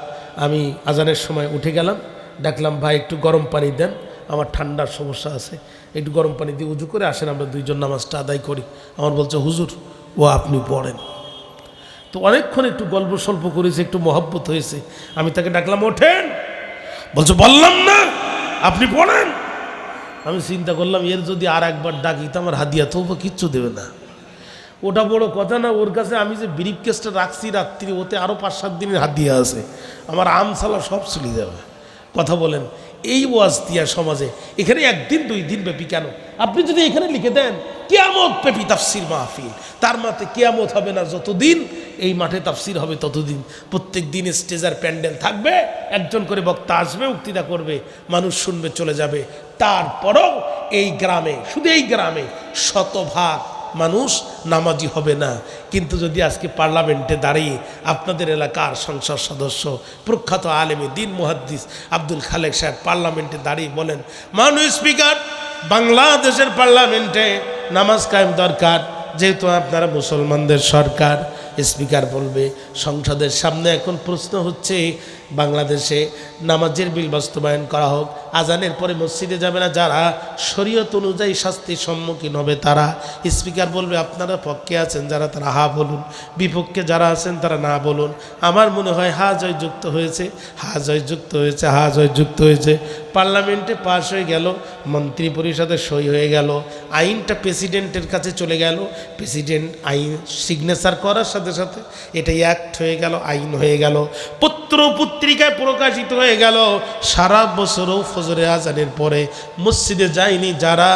আমি আজানের সময় উঠে গেলাম, ডাকলাম ভাই একটু গরম পানি দেন, আমার ঠান্ডার সমস্যা আছে, একটু গরম পানি দিয়ে উজু করে আসেন আমরা 2 জন নামাজটা আদায় করি। আমার বলছে হুজুর ও আপনি পড়েন। তো অনেকক্ষণ একটু গল্প স্বল্প করেছে, একটু মহব্বত হয়েছে। আমি তাকে ডাকলাম ওঠেন, বলছে বললাম না আপনি পড়েন। আমি চিন্তা করলাম এর যদি আর একবার ডাকি তো আমার হাদিয়া তো কিচ্ছু দেবে না। ওটা বড় কথা না, ওর কাছে আমি যে ব্রিফ কেসটা রাখছি রাত্রি, ওতে আরও 5-7 দিনের হাদিয়া আছে, আমার আমসালা সব চলে যাবে। কথা বলেন, এই ওয়াজ দিয়া সমাজে এখানে 1 দিন 2 দিন ব্যাপী কেন, আপনি যদি এখানে লিখে দেন কিয়ামত ব্যাপী তাফসির মাহফিল, তার মাঠে কিয়ামত হবে না যতদিন এই মাঠে তাফসির হবে ততদিন। প্রত্যেক দিন স্টেজার প্যান্ডেল থাকবে, একজন করে বক্তা আসবে, বক্তৃতা করবে, মানুষ শুনবে, চলে যাবে। তারপরও এই গ্রামে, শুধু এই গ্রামে 100% মানুষ নামাজি হবে না। কিন্তু যদি আজকে পার্লামেন্টে দাঁড়িয়ে আপনাদের এলাকার সংসদ সদস্য প্রখ্যাত আলেমে দিন মুহাদ্দিস আব্দুল খালেক সাহেব পার্লামেন্টে দাঁড়িয়ে বলেন মাননীয় স্পিকার বাংলাদেশের পার্লামেন্টে নামাজ কায়েম দরকার, যেহেতু আপনারা মুসলমানদের সরকার, স্পিকার বলবে সংসদের সামনে এখন প্রশ্ন হচ্ছে বাংলাদেশে নামাজের বিল বাস্তবায়ন করা হোক, আজানের পরে মসজিদে যাবে না যারা, শরীয়ত অনুযায়ী শাস্তির সম্মুখীন হবে তারা। স্পিকার বলবে আপনারা পক্ষে আছেন যারা তারা হা বলুন, বিপক্ষে যারা আছেন তারা না বলুন। আমার মনে হয় হা জয় যুক্ত হয়েছে, হা জয় যুক্ত হয়েছে, হা জয় যুক্ত হয়েছে। পার্লামেন্টে পাশ হয়ে গেল, মন্ত্রী পরিষদে সই হয়ে গেল, আইনটা প্রেসিডেন্টের কাছে চলে গেল, প্রেসিডেন্ট আইন সিগনেচার করার সাথে সাথে এটাই অ্যাক্ট হয়ে গেল, আইন হয়ে গেল, পত্র পত্রিকায় প্রকাশিত হয়ে গেল। সারা বছরও ফজরে আজানের পরে মসজিদে যায়নি যারা,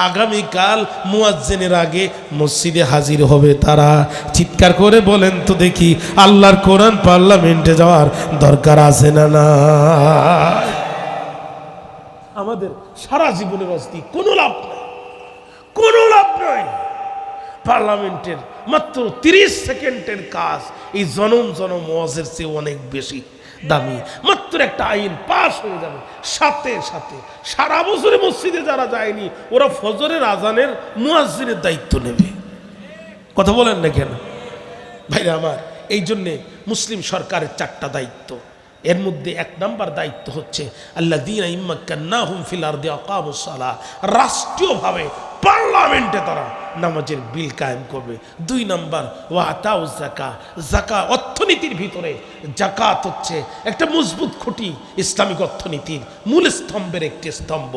আগামীকাল মুয়াজ্জিনের আগে মসজিদে হাজির হবে তারা। চিৎকার করে বলেন তো দেখি আল্লাহর কোরআন পার্লামেন্টে যাওয়ার দরকার আছে না না? আমাদের সারা জীবনের অস্তি কোনো লাভ নাই, কোনো লাভ নাই। পার্লামেন্টের মাত্র 30 সেকেন্ডের কাজ এই জনম জনম ওয়াজের চেয়ে অনেক বেশি দামি। মাত্র একটা আইন পাশ হয়ে যাবে, সাথে সাথে সারা বছরে মসজিদে যারা যায়নি ওরা ফজরের আজানের মুয়াজ্জিনের দায়িত্ব নেবে। কথা বলেন না কেন ভাইরা আমার? এই জন্যে মুসলিম সরকারের 4টা দায়িত্ব, এর মধ্যে 1 নম্বর দায়িত্ব হচ্ছে আল্লাযীনা ইম্মাক্কান্নাহুম ফিল আরদি আকামুস সালাহ, রাষ্ট্রীয়ভাবে পার্লামেন্টে তারা নামাজের বিল কায়েম করবে। 2 নম্বর ওয়া আতাউজ যাকাত, যাকাত অর্থনীতির ভিতরে যাকাত হচ্ছে একটা মজবুত খুঁটি, ইসলামিক অর্থনীতির মূল স্তম্ভের একটি স্তম্ভ।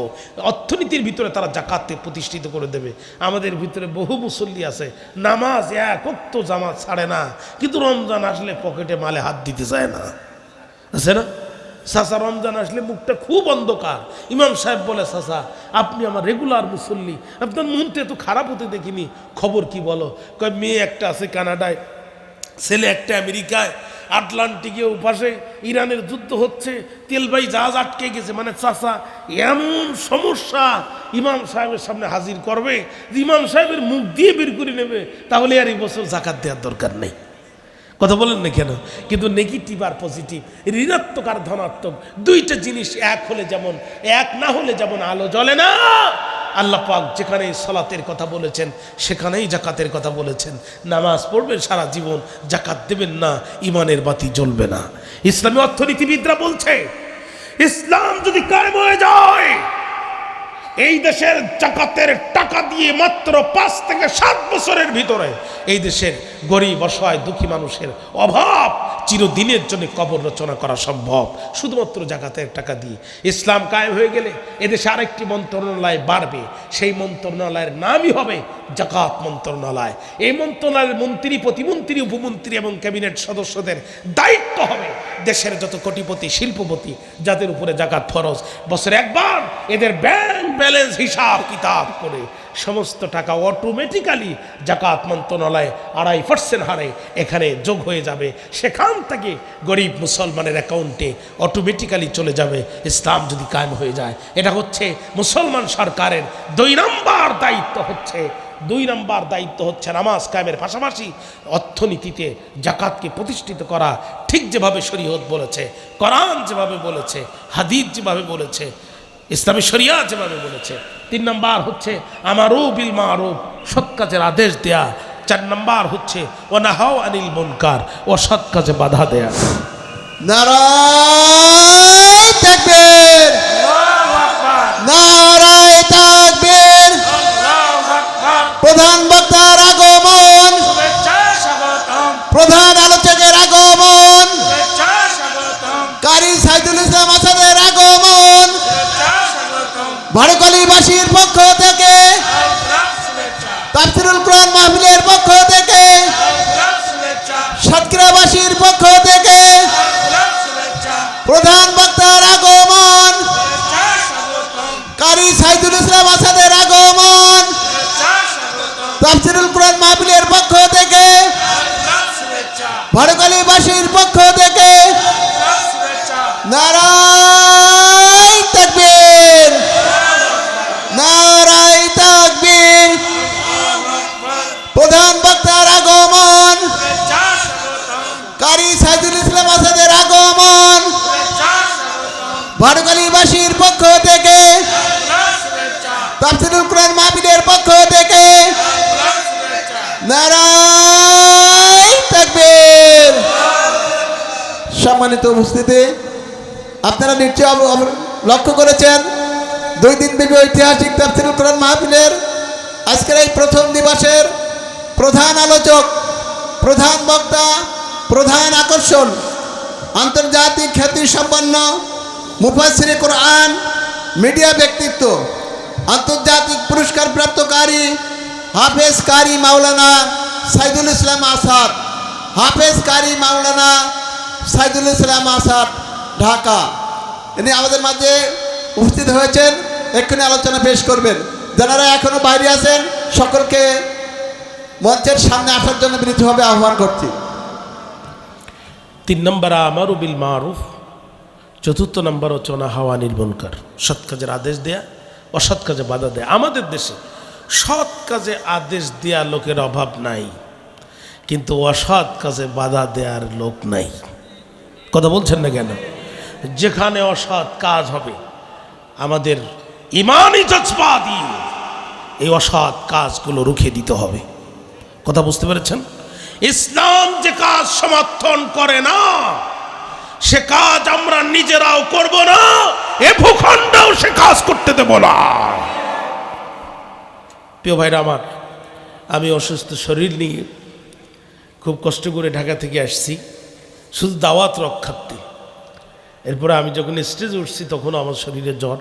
অর্থনীতির ভিতরে তারা যাকাতকে প্রতিষ্ঠিত করে দেবে। আমাদের ভিতরে বহু মুসল্লি আছে নামাজ 1 ওয়াক্ত জামাত ছাড়ে না, কিন্তু রমজান আসলে পকেটে মালে হাত দিতে চায় না, আছে না? চাচা রমজান আসলে মুখটা খুব অন্ধকার। ইমাম সাহেব বলে, চাচা আপনি আমার রেগুলার মুসল্লি, আপনার মনটা এত খারাপ হতে দেখিনি, খবর কি বলো? কয় মেয়ে একটা আছে কানাডায়, ছেলে একটা আমেরিকায়, আটলান্টিকে ওপাশে ইরানের যুদ্ধ হচ্ছে, তেলবাই জাহাজ আটকে গেছে। মানে চাচা এমন সমস্যা ইমাম সাহেবের সামনে হাজির করবে যে ইমাম সাহেবের মুখ দিয়ে বের করে নেবে, তাহলে আর এই বছর জাকাত দেওয়ার দরকার নেই। কথা বলেন না কেন? কিন্তু নেগেটিভ আর পজিটিভ, ঋণাত্মক আর ধনাত্মক, 2টা জিনিস এক হলে যেমন, এক না হলে যেমন আলো জ্বলে না। আল্লাহ পাক যেখানে সালাতের কথা বলেছেন সেখানেই জাকাতের কথা বলেছেন। নামাজ পড়বেন সারা জীবন, জাকাত দেবেন না, ইমানের বাতি জ্বলবে না। ইসলামী অর্থনীতিবিদরা বলছে ইসলাম যদি কায়েম হয়ে যায়, এই দেশের জাকাতের টাকা দিয়ে মাত্র 5 থেকে 7 বছরের ভিতরে এই দেশের গরিব অসহায় দুঃখী মানুষের অভাব চিরদিনের জন্য কবর রচনা করা সম্ভব, শুধুমাত্র জাকাতের টাকা দিয়ে। ইসলাম কায়েম হয়ে গেলে এদেশে আরেকটি মন্ত্রণালয় বাড়বে, সেই মন্ত্রণালয়ের নামই হবে জাকাত মন্ত্রণালয়। এই মন্ত্রণালয়ের মন্ত্রী, প্রতিমন্ত্রী, উপমন্ত্রী এবং ক্যাবিনেট সদস্যদের দায়িত্ব হবে দেশের যত কোটিপতি, শিল্পপতি যাদের উপরে জাকাত ফরজ, বছরে একবার এদের ব্যাংক ব্যালেন্স হিসাব কিতাব করে সমস্ত টাকা অটোমেটিক্যালি জাকাত মন্ত্রণালয় 2.5% হারে এখানে যোগ হয়ে যাবে। সেখান থেকে গরিব মুসলমানের অ্যাকাউন্টে অটোমেটিক্যালি চলে যাবে, ইসলাম যদি কায়েম হয়ে যায়। এটা হচ্ছে মুসলমান সরকারের 2 নম্বর দায়িত্ব। 2 নম্বর দায়িত্ব হচ্ছে নামাজ কায়েমের পাশাপাশি অর্থনীতিতে জাকাতকে প্রতিষ্ঠিত করা, ঠিক যেভাবে শরীয়ত বলেছে, কোরআন যেভাবে বলেছে, হাদিস যেভাবে বলেছে, ইসলামী শরিয়া যেভাবে বলেছে। 3 নম্বর হচ্ছে আমারু বিল মারুফ, সৎ কাজের আদেশ দেয়া। 4 নম্বর হচ্ছে ওয়ানাহাউ আনিল মুনকার, অসৎ কাজে বাধা দেয়া। নারায়ে তাকবীর, আল্লাহু আকবার, নারায়ে তাকবীর। আল্লাহু আকবার। প্রধান বক্তার আগমন, শুভেচ্ছা স্বাগতম, প্রধান আলোচকের আগমন, শুভেচ্ছা স্বাগতম, কারি সাইদুল ইসলাম আসাদের আগমন, শুভেচ্ছা স্বাগতম, ভাড়কলিবাসীর পক্ষ থেকে, শুভেচ্ছা, তাফসীরুল কোরআন মাহফিলের পক্ষ থেকে, শুভেচ্ছা, সাতক্ষীরাবাসীর পক্ষ থেকে শুভেচ্ছা, প্রধান বক্তার আগমন, শুভেচ্ছা স্বাগতম, কারি সাইদুল ইসলাম আসাদের আগমন, শুভেচ্ছা স্বাগতম, তাফসীরুল কোরআন মাহফিলের পক্ষ থেকে, শুভেচ্ছা, ভাড়কলিবাসীর পক্ষ থেকে শুভেচ্ছা, নারায়ে তাকবীর, নারায়ে তাকবীর। প্রধান বক্তার আগমন, শুভেচ্ছা স্বাগতম, কারি সাইদুল ইসলাম আসাদের আগমন, শুভেচ্ছা স্বাগতম, ভাড়কলিবাসীর পক্ষ থেকে, শুভেচ্ছা, তাফসীরুল কোরআন মাহফিলের পক্ষ থেকে শুভেচ্ছা, নারায়ে তাকবীর। সম্মানিত উপস্থিতি, আপনারা নিশ্চয় লক্ষ্য করেছেন 2 দিনব্যাপী ঐতিহাসিক তাফসীরুল কোরআন মাহফিলের আজকের এই প্রথম দিবসের প্রধান আলোচক, প্রধান বক্তা, প্রধান আকর্ষণ আন্তর্জাতিক খ্যাতিসম্পন্ন মুফাসসিরে কোরআন, মিডিয়া ব্যক্তিত্ব, আন্তর্জাতিক পুরস্কার প্রাপ্তকারী হাফেজ কারি মাওলানা সাইদুল ইসলাম আসাদ, হাফেজ কারি মাওলানা সাইদুল ইসলাম আসাদ, ঢাকা। ইনি আমাদের মাঝে উপস্থিত হয়েছেন, এক্ষুনি আলোচনা পেশ করবেন। যারা এখনো বাইরে আছেন সকলকে মঞ্চের সামনে আসার জন্য বিনীতভাবে আহ্বান করছি। 3 নম্বর আমারু বিল মারুফ, 4র্থ নম্বর হচ্ছে ওয়ানাহাউ আনিল মুনকার, সৎ কাজের আদেশ দেয়া, অসৎ কাজে বাধা দেয়া। আমাদের দেশে সৎ কাজে আদেশ দেয়া লোকের অভাব নাই, কিন্তু অসৎ কাজে বাধা দেওয়ার লোক নাই। কথা বলছেন না কেন? যেখানে অসৎ কাজ হবে আমাদের ইমানি জজবা দিয়ে এই অসৎ কাজগুলো রুখে দিতে হবে। কথা বুঝতে পেরেছেন? ইসলাম যে কাজ সমর্থন করে না সে কাজ আমরা নিজেরাও করব না, এ ভূখণ্ডেও সে কাজ করতে দেব না। প্রিয় ভাইরা আমার, আমি অসুস্থ শরীর নিয়ে খুব কষ্ট করে ঢাকা থেকে আসছি শুধু দাওয়াত রক্ষার্থে। এরপরে আমি যখন স্টেজে উঠছি তখন আমার শরীরে জ্বর,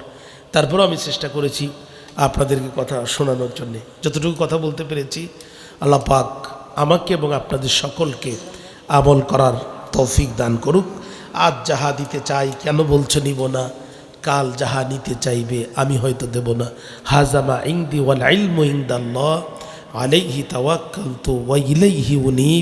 তারপরেও আমি চেষ্টা করেছি আপনাদেরকে কথা শোনানোর জন্যে। যতটুকু কথা বলতে পেরেছি আল্লাহ পাক আমাকে এবং আপনাদের সকলকে আমল করার তৌফিক দান করুক। আজ যাহা দিতে চাই কেন বলছো নিব না, কাল যাহা নিতে চাইবে আমি হয়তো দেব না। হাজামা ইংদি ওয়াল ইলমু ইনদাল্লাহ আলাইহি তাওয়াক্কালতু ওয়া ইলাইহি উনীব।